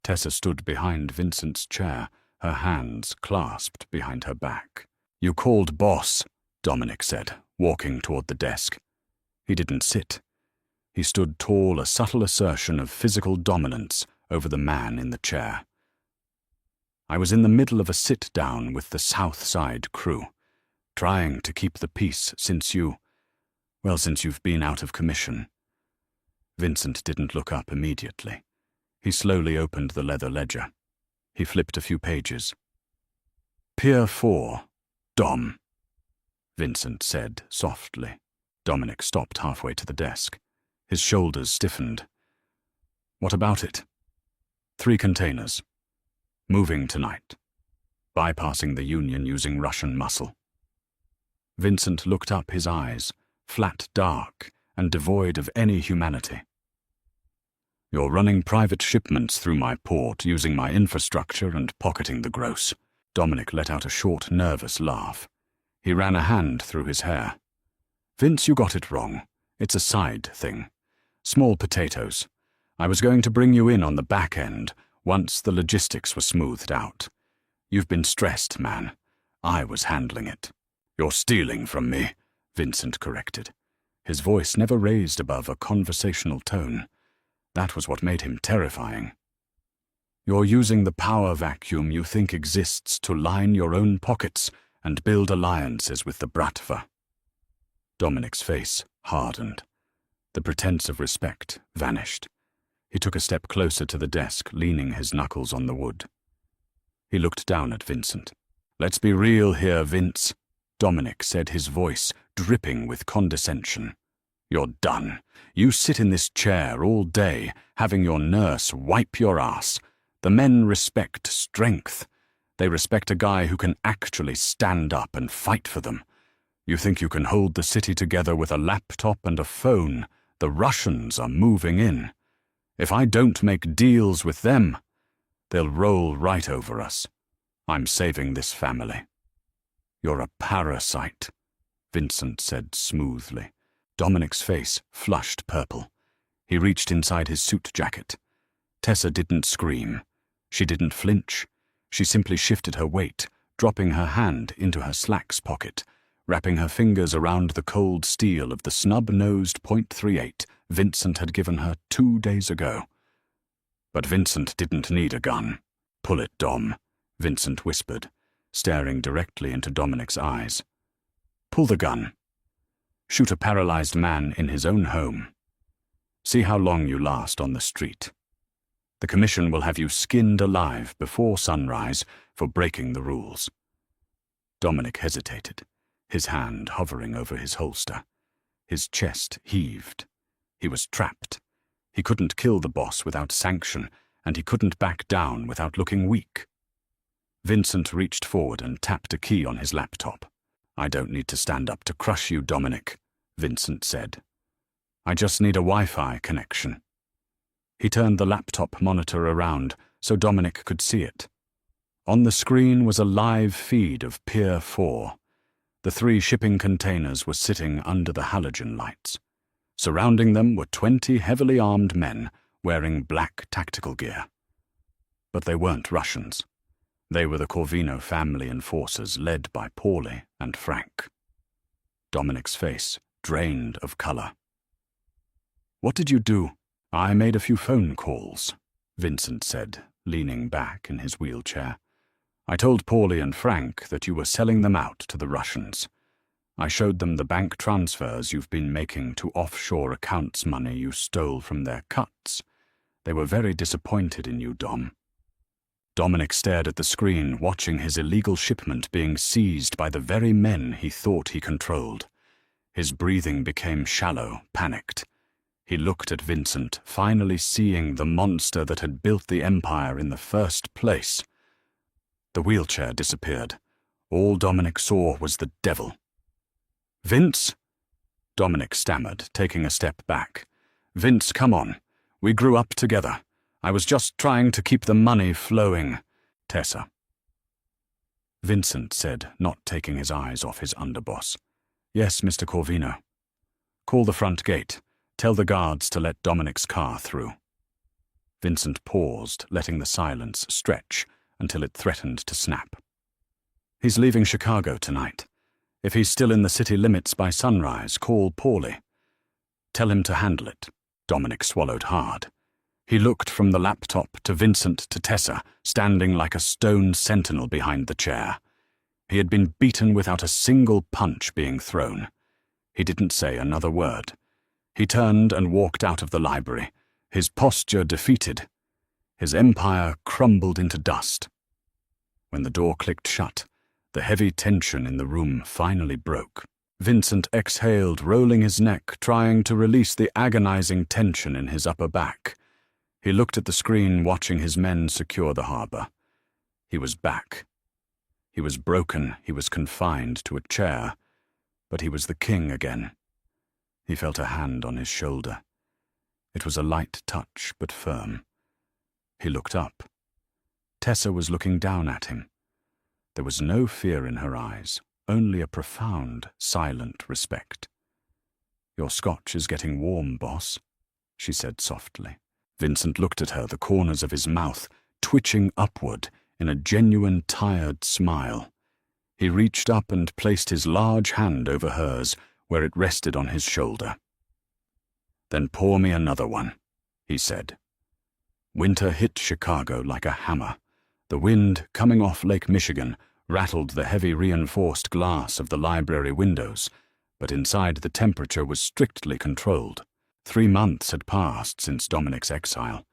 Tessa stood behind Vincent's chair, her hands clasped behind her back. "You called boss," Dominic said, walking toward the desk. He didn't sit. He stood tall, a subtle assertion of physical dominance over the man in the chair. "I was in the middle of a sit-down with the South Side crew, trying to keep the peace since you've been out of commission." Vincent didn't look up immediately. He slowly opened the leather ledger. He flipped a few pages. "Pier 4, Dom," Vincent said softly. Dominic stopped halfway to the desk. His shoulders stiffened. "What about it?" 3 containers. Moving tonight. Bypassing the union using Russian muscle. Vincent looked up, his eyes, flat dark and devoid of any humanity. "You're running private shipments through my port, using my infrastructure and pocketing the gross." Dominic let out a short, nervous laugh. He ran a hand through his hair. "Vince, you got it wrong. It's a side thing. Small potatoes. I was going to bring you in on the back end once the logistics were smoothed out. You've been stressed, man. I was handling it." "You're stealing from me," Vincent corrected. His voice never raised above a conversational tone. That was what made him terrifying. "You're using the power vacuum you think exists to line your own pockets and build alliances with the Bratva." Dominic's face hardened. The pretense of respect vanished. He took a step closer to the desk, leaning his knuckles on the wood. He looked down at Vincent. "Let's be real here, Vince," Dominic said, his voice dripping with condescension. "You're done. You sit in this chair all day, having your nurse wipe your ass, The men respect strength. They respect a guy who can actually stand up and fight for them. You think you can hold the city together with a laptop and a phone? The Russians are moving in. If I don't make deals with them, they'll roll right over us. I'm saving this family." "You're a parasite," Vincent said smoothly. Dominic's face flushed purple. He reached inside his suit jacket. Tessa didn't scream. She didn't flinch. She simply shifted her weight, dropping her hand into her slacks pocket, wrapping her fingers around the cold steel of the snub-nosed .38 Vincent had given her 2 days ago. But Vincent didn't need a gun. "Pull it, Dom," Vincent whispered, staring directly into Dominic's eyes. "Pull the gun. Shoot a paralyzed man in his own home. See how long you last on the street. The commission will have you skinned alive before sunrise for breaking the rules." Dominic hesitated, his hand hovering over his holster. His chest heaved. He was trapped. He couldn't kill the boss without sanction, and he couldn't back down without looking weak. Vincent reached forward and tapped a key on his laptop. "I don't need to stand up to crush you, Dominic," Vincent said. "I just need a Wi-Fi connection." He turned the laptop monitor around so Dominic could see it. On the screen was a live feed of Pier 4. The 3 shipping containers were sitting under the halogen lights. Surrounding them were 20 heavily armed men wearing black tactical gear. But they weren't Russians. They were the Corvino family enforcers led by Paulie and Frank. Dominic's face drained of color. "What did you do?" "I made a few phone calls," Vincent said, leaning back in his wheelchair. "I told Paulie and Frank that you were selling them out to the Russians. I showed them the bank transfers you've been making to offshore accounts money you stole from their cuts. They were very disappointed in you, Dom." Dominic stared at the screen, watching his illegal shipment being seized by the very men he thought he controlled. His breathing became shallow, panicked. He looked at Vincent, finally seeing the monster that had built the empire in the first place. The wheelchair disappeared. All Dominic saw was the devil. "Vince?" Dominic stammered, taking a step back. "Vince, come on. We grew up together. I was just trying to keep the money flowing. Tessa." Vincent said, not taking his eyes off his underboss. "Yes, Mr. Corvino. Call the front gate. Tell the guards to let Dominic's car through." Vincent paused, letting the silence stretch until it threatened to snap. "He's leaving Chicago tonight. If he's still in the city limits by sunrise, call Paulie. Tell him to handle it." Dominic swallowed hard. He looked from the laptop to Vincent to Tessa, standing like a stone sentinel behind the chair. He had been beaten without a single punch being thrown. He didn't say another word. He turned and walked out of the library, his posture defeated. His empire crumbled into dust. When the door clicked shut, the heavy tension in the room finally broke. Vincent exhaled, rolling his neck, trying to release the agonizing tension in his upper back. He looked at the screen, watching his men secure the harbor. He was back. He was broken, he was confined to a chair, but he was the king again. He felt a hand on his shoulder. It was a light touch, but firm. He looked up. Tessa was looking down at him. There was no fear in her eyes, only a profound, silent respect. "Your scotch is getting warm, boss," she said softly. Vincent looked at her, the corners of his mouth twitching upward in a genuine, tired smile. He reached up and placed his large hand over hers, where it rested on his shoulder. "Then pour me another one," he said. Winter hit Chicago like a hammer. The wind, coming off Lake Michigan, rattled the heavy reinforced glass of the library windows, but inside the temperature was strictly controlled. 3 months had passed since Dominic's exile.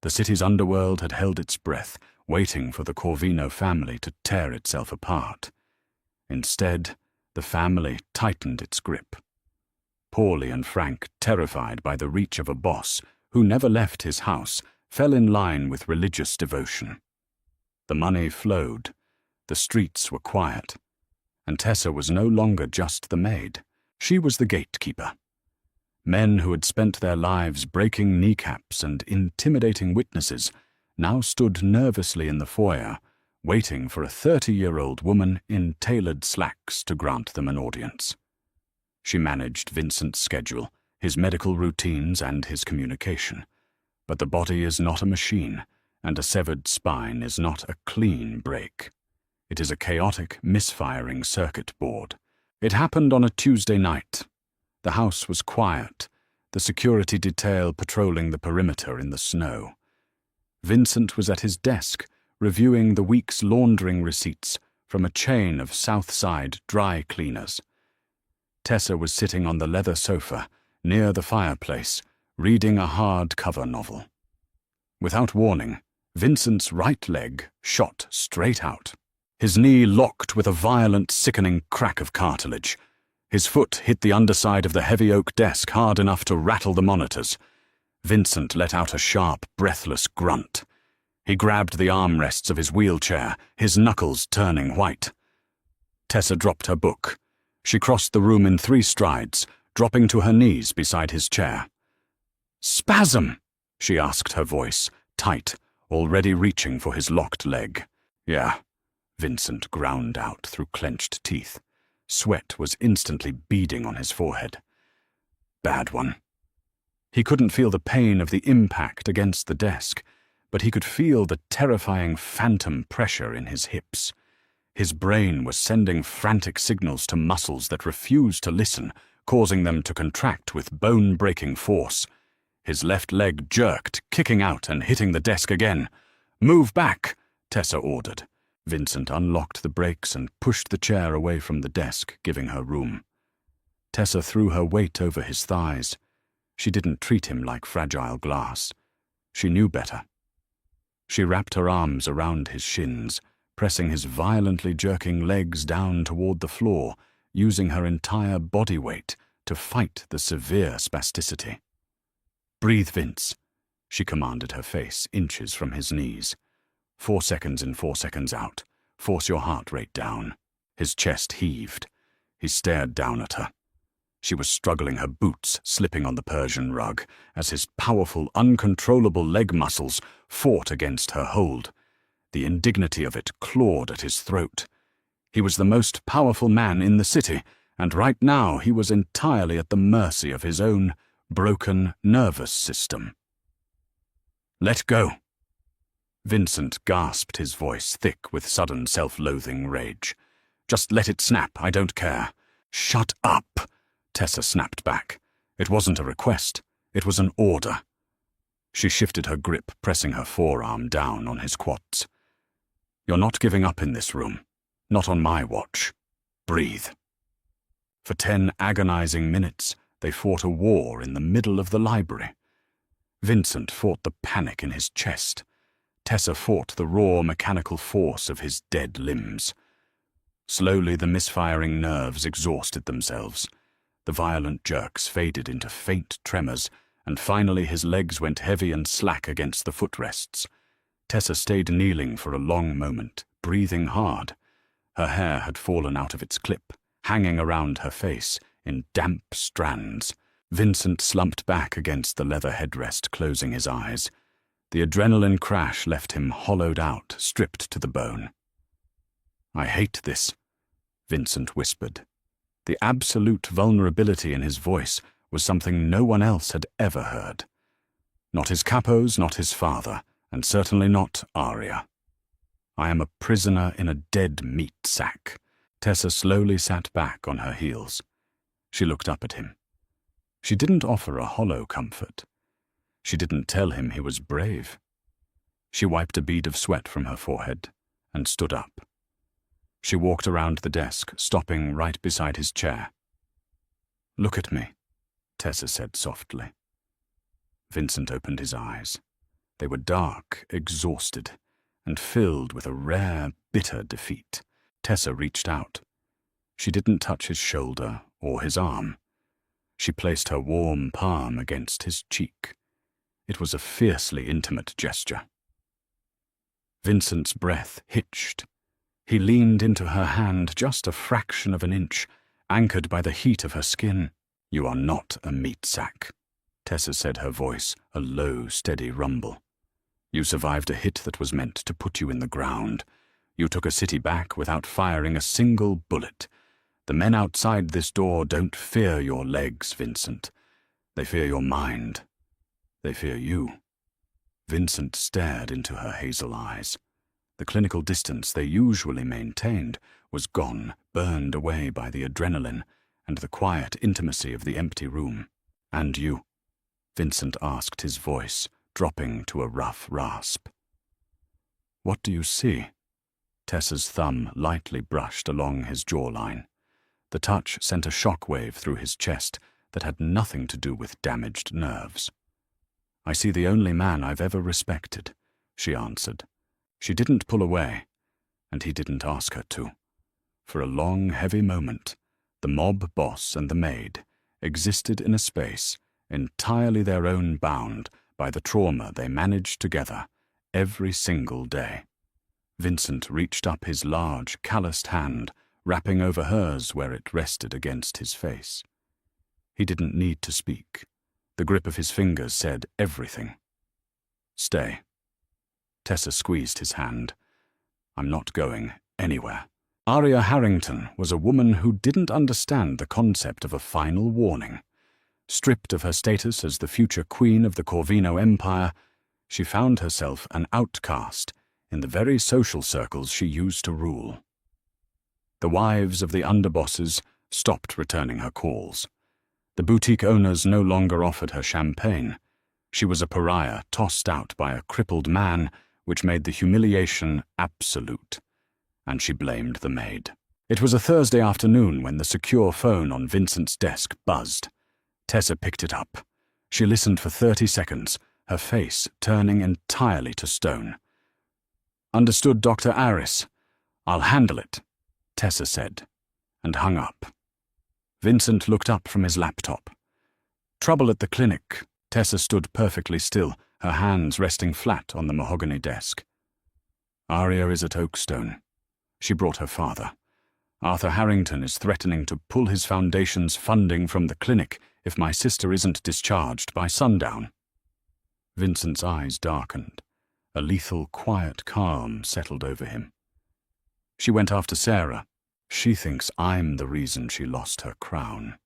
The city's underworld had held its breath, waiting for the Corvino family to tear itself apart. Instead, the family tightened its grip. Paulie and Frank, terrified by the reach of a boss who never left his house, fell in line with religious devotion. The money flowed, the streets were quiet, and Tessa was no longer just the maid. She was the gatekeeper. Men who had spent their lives breaking kneecaps and intimidating witnesses now stood nervously in the foyer, waiting for a 30-year-old woman in tailored slacks to grant them an audience. She managed Vincent's schedule, his medical routines, and his communication. But the body is not a machine, and a severed spine is not a clean break. It is a chaotic, misfiring circuit board. It happened on a Tuesday night. The house was quiet, the security detail patrolling the perimeter in the snow. Vincent was at his desk, reviewing the week's laundering receipts from a chain of South Side dry cleaners. Tessa was sitting on the leather sofa, near the fireplace, reading a hardcover novel. Without warning, Vincent's right leg shot straight out. His knee locked with a violent, sickening crack of cartilage. His foot hit the underside of the heavy oak desk hard enough to rattle the monitors. Vincent let out a sharp, breathless grunt. He grabbed the armrests of his wheelchair, his knuckles turning white. Tessa dropped her book. She crossed the room in 3 strides, dropping to her knees beside his chair. "Spasm?" she asked, her voice tight, already reaching for his locked leg. "Yeah," Vincent ground out through clenched teeth. Sweat was instantly beading on his forehead. "Bad one." He couldn't feel the pain of the impact against the desk, but he could feel the terrifying phantom pressure in his hips. His brain was sending frantic signals to muscles that refused to listen, causing them to contract with bone-breaking force. His left leg jerked, kicking out and hitting the desk again. "Move back," Tessa ordered. Vincent unlocked the brakes and pushed the chair away from the desk, giving her room. Tessa threw her weight over his thighs. She didn't treat him like fragile glass. She knew better. She wrapped her arms around his shins, pressing his violently jerking legs down toward the floor, using her entire body weight to fight the severe spasticity. "Breathe, Vince," she commanded, her face inches from his knees. 4 seconds in, 4 seconds out. Force your heart rate down. His chest heaved. He stared down at her. She was struggling, her boots slipping on the Persian rug, as his powerful, uncontrollable leg muscles fought against her hold. The indignity of it clawed at his throat. He was the most powerful man in the city, and right now he was entirely at the mercy of his own broken nervous system. "Let go." Vincent gasped, his voice thick with sudden self-loathing rage. "Just let it snap, I don't care." "Shut up," Tessa snapped back. It wasn't a request, it was an order. She shifted her grip, pressing her forearm down on his quads. "You're not giving up in this room. Not on my watch. Breathe." For 10 agonizing minutes, they fought a war in the middle of the library. Vincent fought the panic in his chest. Tessa fought the raw mechanical force of his dead limbs. Slowly the misfiring nerves exhausted themselves. The violent jerks faded into faint tremors, and finally his legs went heavy and slack against the footrests. Tessa stayed kneeling for a long moment, breathing hard. Her hair had fallen out of its clip, hanging around her face in damp strands. Vincent slumped back against the leather headrest, closing his eyes. The adrenaline crash left him hollowed out, stripped to the bone. "I hate this," Vincent whispered. The absolute vulnerability in his voice was something no one else had ever heard. Not his capos, not his father, and certainly not Arya. "I am a prisoner in a dead meat sack." Tessa slowly sat back on her heels. She looked up at him. She didn't offer a hollow comfort. She didn't tell him he was brave. She wiped a bead of sweat from her forehead and stood up. She walked around the desk, stopping right beside his chair. "Look at me," Tessa said softly. Vincent opened his eyes. They were dark, exhausted, and filled with a rare, bitter defeat. Tessa reached out. She didn't touch his shoulder or his arm. She placed her warm palm against his cheek. It was a fiercely intimate gesture. Vincent's breath hitched. He leaned into her hand just a fraction of an inch, anchored by the heat of her skin. "You are not a meat sack," Tessa said, her voice a low, steady rumble. "You survived a hit that was meant to put you in the ground. You took a city back without firing a single bullet. The men outside this door don't fear your legs, Vincent. They fear your mind. They fear you." Vincent stared into her hazel eyes. The clinical distance they usually maintained was gone, burned away by the adrenaline and the quiet intimacy of the empty room. "And you?" Vincent asked, his voice dropping to a rough rasp. "What do you see?" Tessa's thumb lightly brushed along his jawline. The touch sent a shockwave through his chest that had nothing to do with damaged nerves. "I see the only man I've ever respected," she answered. She didn't pull away, and he didn't ask her to. For a long, heavy moment, the mob boss and the maid existed in a space entirely their own, bound by the trauma they managed together every single day. Vincent reached up his large, calloused hand, wrapping over hers where it rested against his face. He didn't need to speak. The grip of his fingers said everything. "Stay." Tessa squeezed his hand. "I'm not going anywhere." Aria Harrington was a woman who didn't understand the concept of a final warning. Stripped of her status as the future queen of the Corvino Empire, she found herself an outcast in the very social circles she used to rule. The wives of the underbosses stopped returning her calls. The boutique owners no longer offered her champagne. She was a pariah tossed out by a crippled man, which made the humiliation absolute. And she blamed the maid. It was a Thursday afternoon when the secure phone on Vincent's desk buzzed. Tessa picked it up. She listened for 30 seconds, her face turning entirely to stone. "Understood, Dr. Aris. I'll handle it," Tessa said, and hung up. Vincent looked up from his laptop. "Trouble at the clinic." Tessa stood perfectly still, her hands resting flat on the mahogany desk. "Aria is at Oakstone. She brought her father. Arthur Harrington is threatening to pull his foundation's funding from the clinic if my sister isn't discharged by sundown." Vincent's eyes darkened. A lethal, quiet calm settled over him. "She went after Sarah. She thinks I'm the reason she lost her crown,"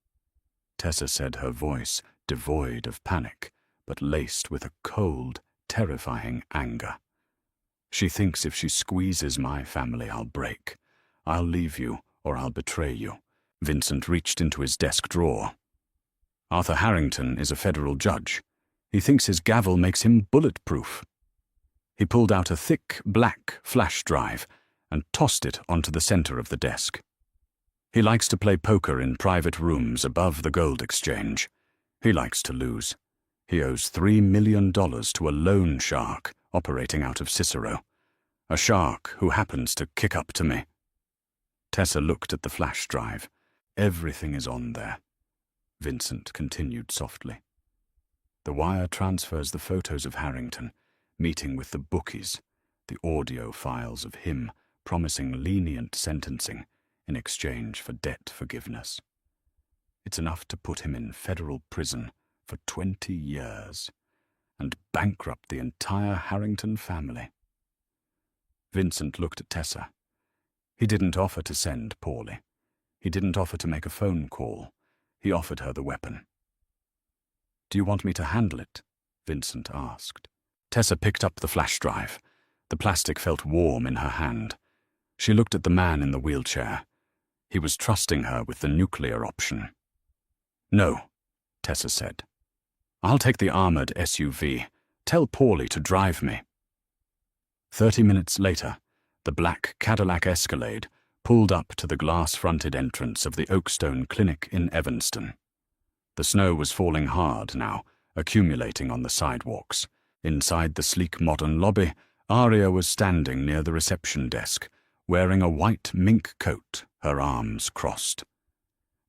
Tessa said, her voice devoid of panic, but laced with a cold, terrifying anger. "She thinks if she squeezes my family, I'll break. I'll leave you, or I'll betray you." Vincent reached into his desk drawer. "Arthur Harrington is a federal judge. He thinks his gavel makes him bulletproof." He pulled out a thick, black flash drive and tossed it onto the center of the desk. "He likes to play poker in private rooms above the gold exchange. He likes to lose. He owes $3 million to a loan shark operating out of Cicero. A shark who happens to kick up to me." Tessa looked at the flash drive. "Everything is on there," Vincent continued softly. "The wire transfers the photos of Harrington meeting with the bookies, the audio files of him promising lenient sentencing in exchange for debt forgiveness. It's enough to put him in federal prison for 20 years and bankrupt the entire Harrington family." Vincent looked at Tessa. He didn't offer to send Paulie. He didn't offer to make a phone call. He offered her the weapon. "Do you want me to handle it?" Vincent asked. Tessa picked up the flash drive. The plastic felt warm in her hand. She looked at the man in the wheelchair. He was trusting her with the nuclear option. "No," Tessa said. "I'll take the armored SUV. Tell Paulie to drive me." 30 minutes later, the black Cadillac Escalade pulled up to the glass-fronted entrance of the Oakstone Clinic in Evanston. The snow was falling hard now, accumulating on the sidewalks. Inside the sleek modern lobby, Aria was standing near the reception desk, wearing a white mink coat, her arms crossed.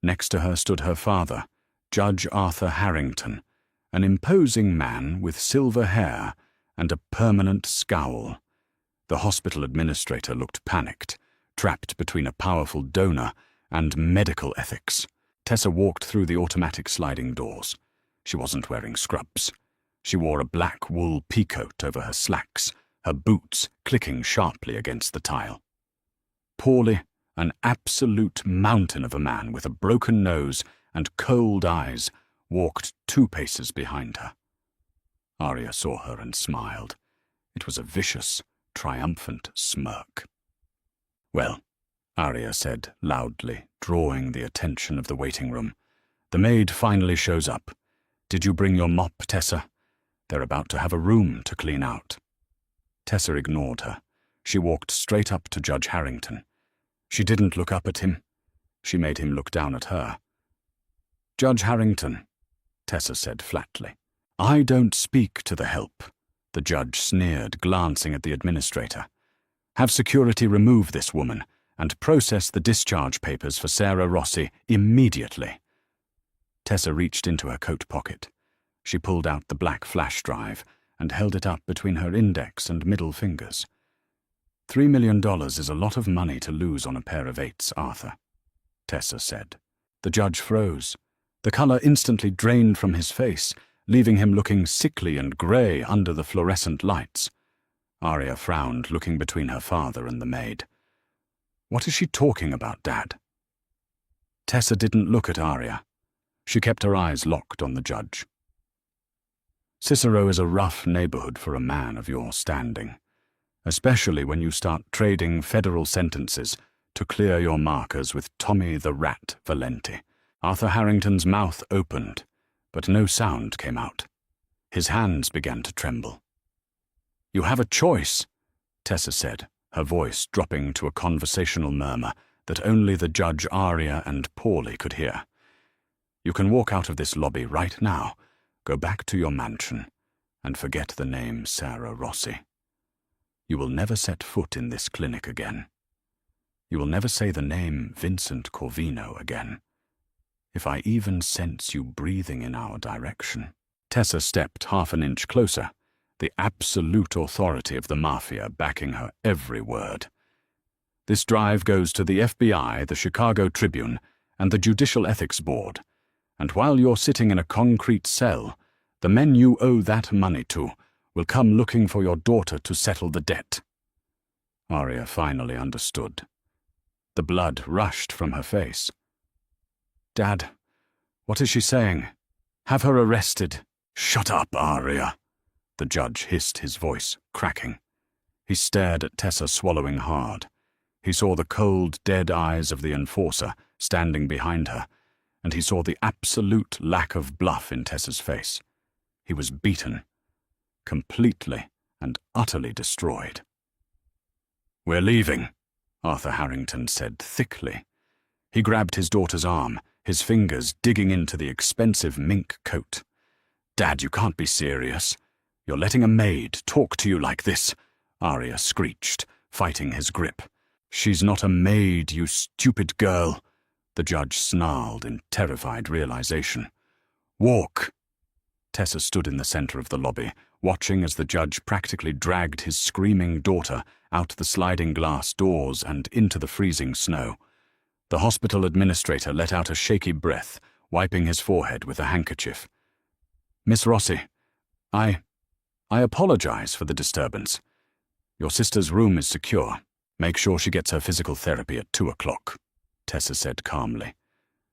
Next to her stood her father, Judge Arthur Harrington, An imposing man with silver hair and a permanent scowl. The hospital administrator looked panicked, trapped between a powerful donor and medical ethics. Tessa walked through the automatic sliding doors. She wasn't wearing scrubs. She wore a black wool peacoat over her slacks, her boots clicking sharply against the tile. Paulie, an absolute mountain of a man with a broken nose and cold eyes, walked 2 paces behind her. Arya saw her and smiled. It was a vicious, triumphant smirk. "Well," Arya said loudly, drawing the attention of the waiting room, "the maid finally shows up. Did you bring your mop, Tessa? They're about to have a room to clean out." Tessa ignored her. She walked straight up to Judge Harrington. She didn't look up at him. She made him look down at her. "Judge Harrington," Tessa said flatly. "I don't speak to the help," the judge sneered, glancing at the administrator. "Have security remove this woman and process the discharge papers for Sarah Rossi immediately." Tessa reached into her coat pocket. She pulled out the black flash drive and held it up between her index and middle fingers. $3 million is a lot of money to lose on a pair of 8s, Arthur," Tessa said. The judge froze. The color instantly drained from his face, leaving him looking sickly and grey under the fluorescent lights. Arya frowned, looking between her father and the maid. "What is she talking about, Dad?" Tessa didn't look at Arya. She kept her eyes locked on the judge. "Cicero is a rough neighborhood for a man of your standing, especially when you start trading federal sentences to clear your markers with Tommy the Rat Valenti." Arthur Harrington's mouth opened, but no sound came out. His hands began to tremble. "You have a choice," Tessa said, her voice dropping to a conversational murmur that only the Judge Arya and Paulie could hear. "You can walk out of this lobby right now, go back to your mansion, and forget the name Sarah Rossi. You will never set foot in this clinic again. You will never say the name Vincent Corvino again. If I even sense you breathing in our direction." Tessa stepped half an inch closer, the absolute authority of the Mafia backing her every word. "This drive goes to the FBI, the Chicago Tribune, and the Judicial Ethics Board, and while you're sitting in a concrete cell, the men you owe that money to will come looking for your daughter to settle the debt." Arya finally understood. The blood rushed from her face. "Dad, what is she saying? Have her arrested." "Shut up, Arya," the judge hissed, his voice cracking. He stared at Tessa, swallowing hard. He saw the cold, dead eyes of the enforcer standing behind her, and he saw the absolute lack of bluff in Tessa's face. He was beaten, completely and utterly destroyed. "We're leaving," Arthur Harrington said thickly. He grabbed his daughter's arm, his fingers digging into the expensive mink coat. "Dad, you can't be serious. You're letting a maid talk to you like this," Arya screeched, fighting his grip. "She's not a maid, you stupid girl," the judge snarled in terrified realization. "Walk." Tessa stood in the center of the lobby, watching as the judge practically dragged his screaming daughter out the sliding glass doors and into the freezing snow. The hospital administrator let out a shaky breath, wiping his forehead with a handkerchief. "Miss Rossi, I apologize for the disturbance. Your sister's room is secure. Make sure she gets her physical therapy at 2 o'clock, Tessa said calmly.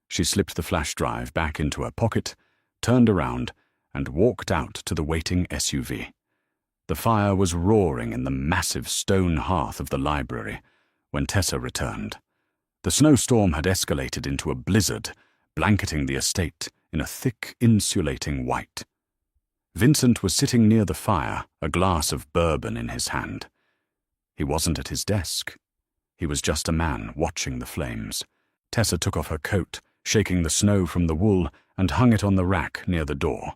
She slipped the flash drive back into her pocket, turned around, and walked out to the waiting SUV. The fire was roaring in the massive stone hearth of the library when Tessa returned. The snowstorm had escalated into a blizzard, blanketing the estate in a thick, insulating white. Vincent was sitting near the fire, a glass of bourbon in his hand. He wasn't at his desk. He was just a man watching the flames. Tessa took off her coat, shaking the snow from the wool, and hung it on the rack near the door.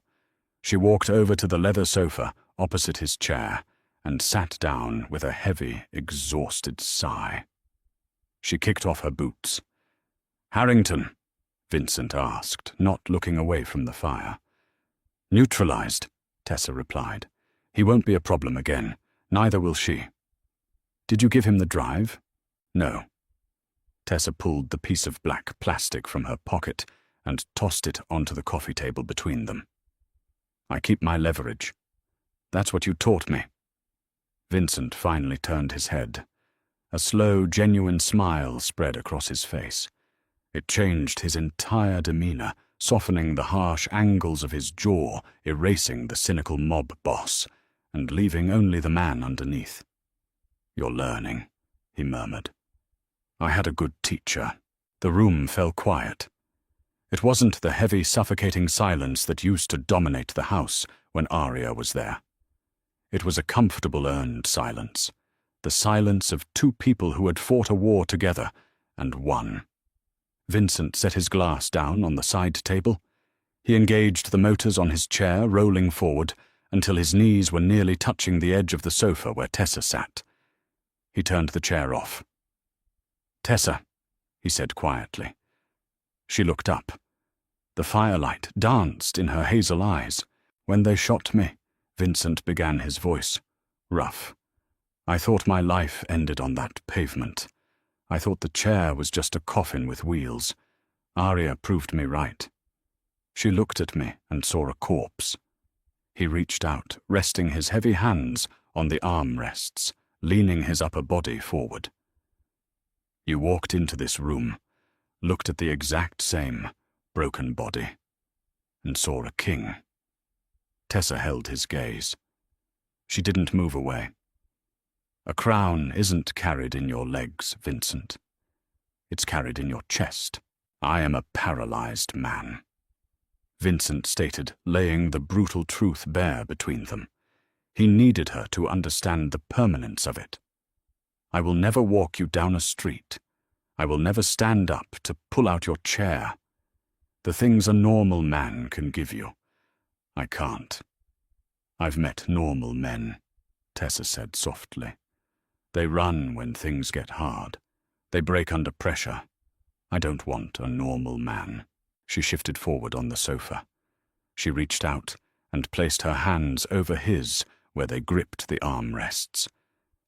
She walked over to the leather sofa opposite his chair and sat down with a heavy, exhausted sigh. She kicked off her boots. "Harrington?" Vincent asked, not looking away from the fire. Neutralized, Tessa replied. He won't be a problem again. Neither will she. Did you give him the drive? No. Tessa pulled the piece of black plastic from her pocket and tossed it onto the coffee table between them. I keep my leverage. That's what you taught me. Vincent finally turned his head. A slow, genuine smile spread across his face. It changed his entire demeanor, softening the harsh angles of his jaw, erasing the cynical mob boss, and leaving only the man underneath. You're learning, he murmured. I had a good teacher. The room fell quiet. It wasn't the heavy, suffocating silence that used to dominate the house when Arya was there. It was a comfortable, earned silence, the silence of two people who had fought a war together and won. Vincent set his glass down on the side table. He engaged the motors on his chair, rolling forward until his knees were nearly touching the edge of the sofa where Tessa sat. He turned the chair off. Tessa, he said quietly. She looked up. The firelight danced in her hazel eyes. When they shot me, Vincent began his voice, rough. I thought my life ended on that pavement. I thought the chair was just a coffin with wheels. Arya proved me right. She looked at me and saw a corpse. He reached out, resting his heavy hands on the armrests, leaning his upper body forward. You walked into this room, looked at the exact same broken body, and saw a king. Tessa held his gaze. She didn't move away. A crown isn't carried in your legs, Vincent. It's carried in your chest. I am a paralyzed man. Vincent stated, laying the brutal truth bare between them. He needed her to understand the permanence of it. I will never walk you down a street. I will never stand up to pull out your chair. The things a normal man can give you, I can't. I've met normal men, Tessa said softly. They run when things get hard. They break under pressure. I don't want a normal man. She shifted forward on the sofa. She reached out and placed her hands over his where they gripped the armrests.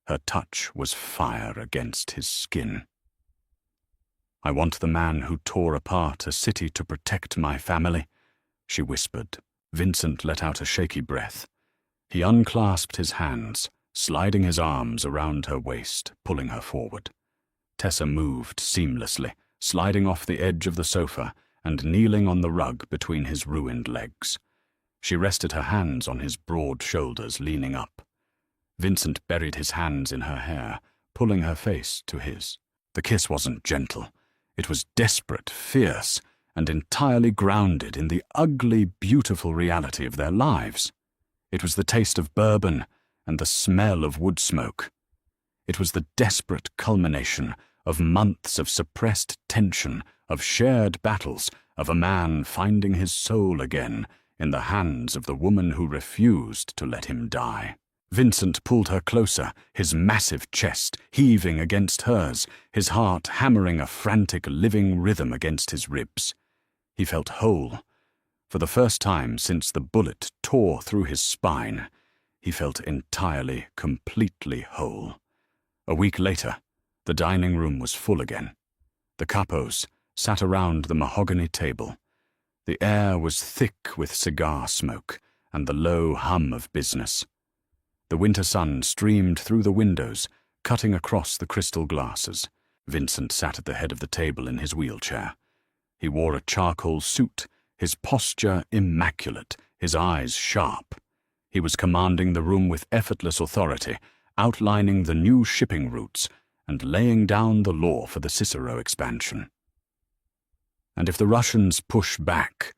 Her touch was fire against his skin. I want the man who tore apart a city to protect my family, she whispered. Vincent let out a shaky breath. He unclasped his hands, sliding his arms around her waist, pulling her forward. Tessa moved seamlessly, sliding off the edge of the sofa and kneeling on the rug between his ruined legs. She rested her hands on his broad shoulders, leaning up. Vincent buried his hands in her hair, pulling her face to his. The kiss wasn't gentle. It was desperate, fierce, and entirely grounded in the ugly, beautiful reality of their lives. It was the taste of bourbon and the smell of wood smoke. It was the desperate culmination of months of suppressed tension, of shared battles, of a man finding his soul again in the hands of the woman who refused to let him die. Vincent pulled her closer, his massive chest heaving against hers, his heart hammering a frantic, living rhythm against his ribs. He felt whole. For the first time since the bullet tore through his spine, he felt entirely, completely whole. A week later, the dining room was full again. The capos sat around the mahogany table. The air was thick with cigar smoke and the low hum of business. The winter sun streamed through the windows, cutting across the crystal glasses. Vincent sat at the head of the table in his wheelchair. He wore a charcoal suit, his posture immaculate, his eyes sharp. He was commanding the room with effortless authority, outlining the new shipping routes and laying down the law for the Cicero expansion. "And if the Russians push back?"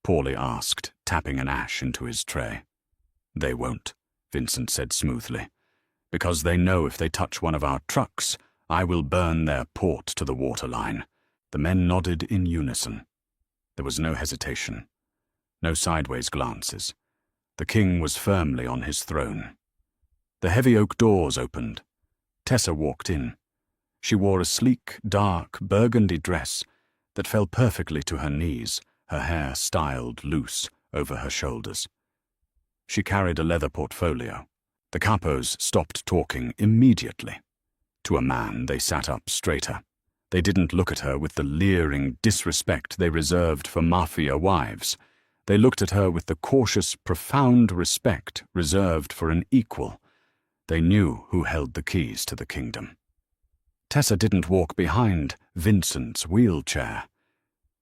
Paulie asked, tapping an ash into his tray. "They won't," Vincent said smoothly, "because they know if they touch one of our trucks, I will burn their port to the waterline." The men nodded in unison. There was no hesitation, no sideways glances. The king was firmly on his throne. The heavy oak doors opened. Tessa walked in. She wore a sleek, dark, burgundy dress that fell perfectly to her knees, her hair styled loose, over her shoulders. She carried a leather portfolio. The capos stopped talking immediately. To a man, they sat up straighter. They didn't look at her with the leering disrespect they reserved for mafia wives. They looked at her with the cautious, profound respect reserved for an equal. They knew who held the keys to the kingdom. Tessa didn't walk behind Vincent's wheelchair.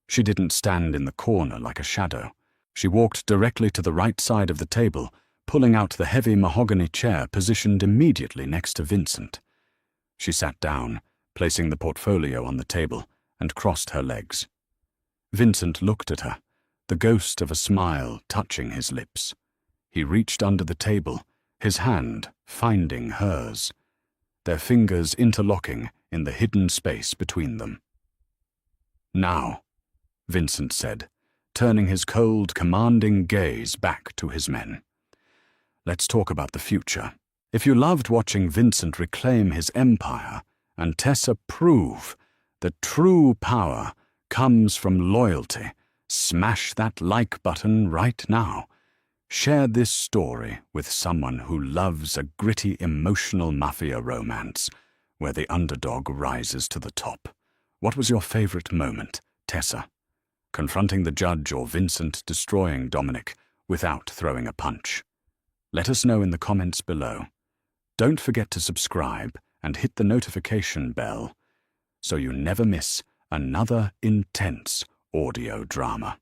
She didn't stand in the corner like a shadow. She walked directly to the right side of the table, pulling out the heavy mahogany chair positioned immediately next to Vincent. She sat down, placing the portfolio on the table, and crossed her legs. Vincent looked at her, the ghost of a smile touching his lips. He reached under the table, his hand finding hers, their fingers interlocking in the hidden space between them. "Now," Vincent said, turning his cold, commanding gaze back to his men. "Let's talk about the future. If you loved watching Vincent reclaim his empire and Tessa prove that true power comes from loyalty, smash that like button right now. Share this story with someone who loves a gritty, emotional mafia romance where the underdog rises to the top. What was your favorite moment, Tessa? Confronting the judge or Vincent destroying Dominic without throwing a punch? Let us know in the comments below. Don't forget to subscribe and hit the notification bell so you never miss another intense audio drama.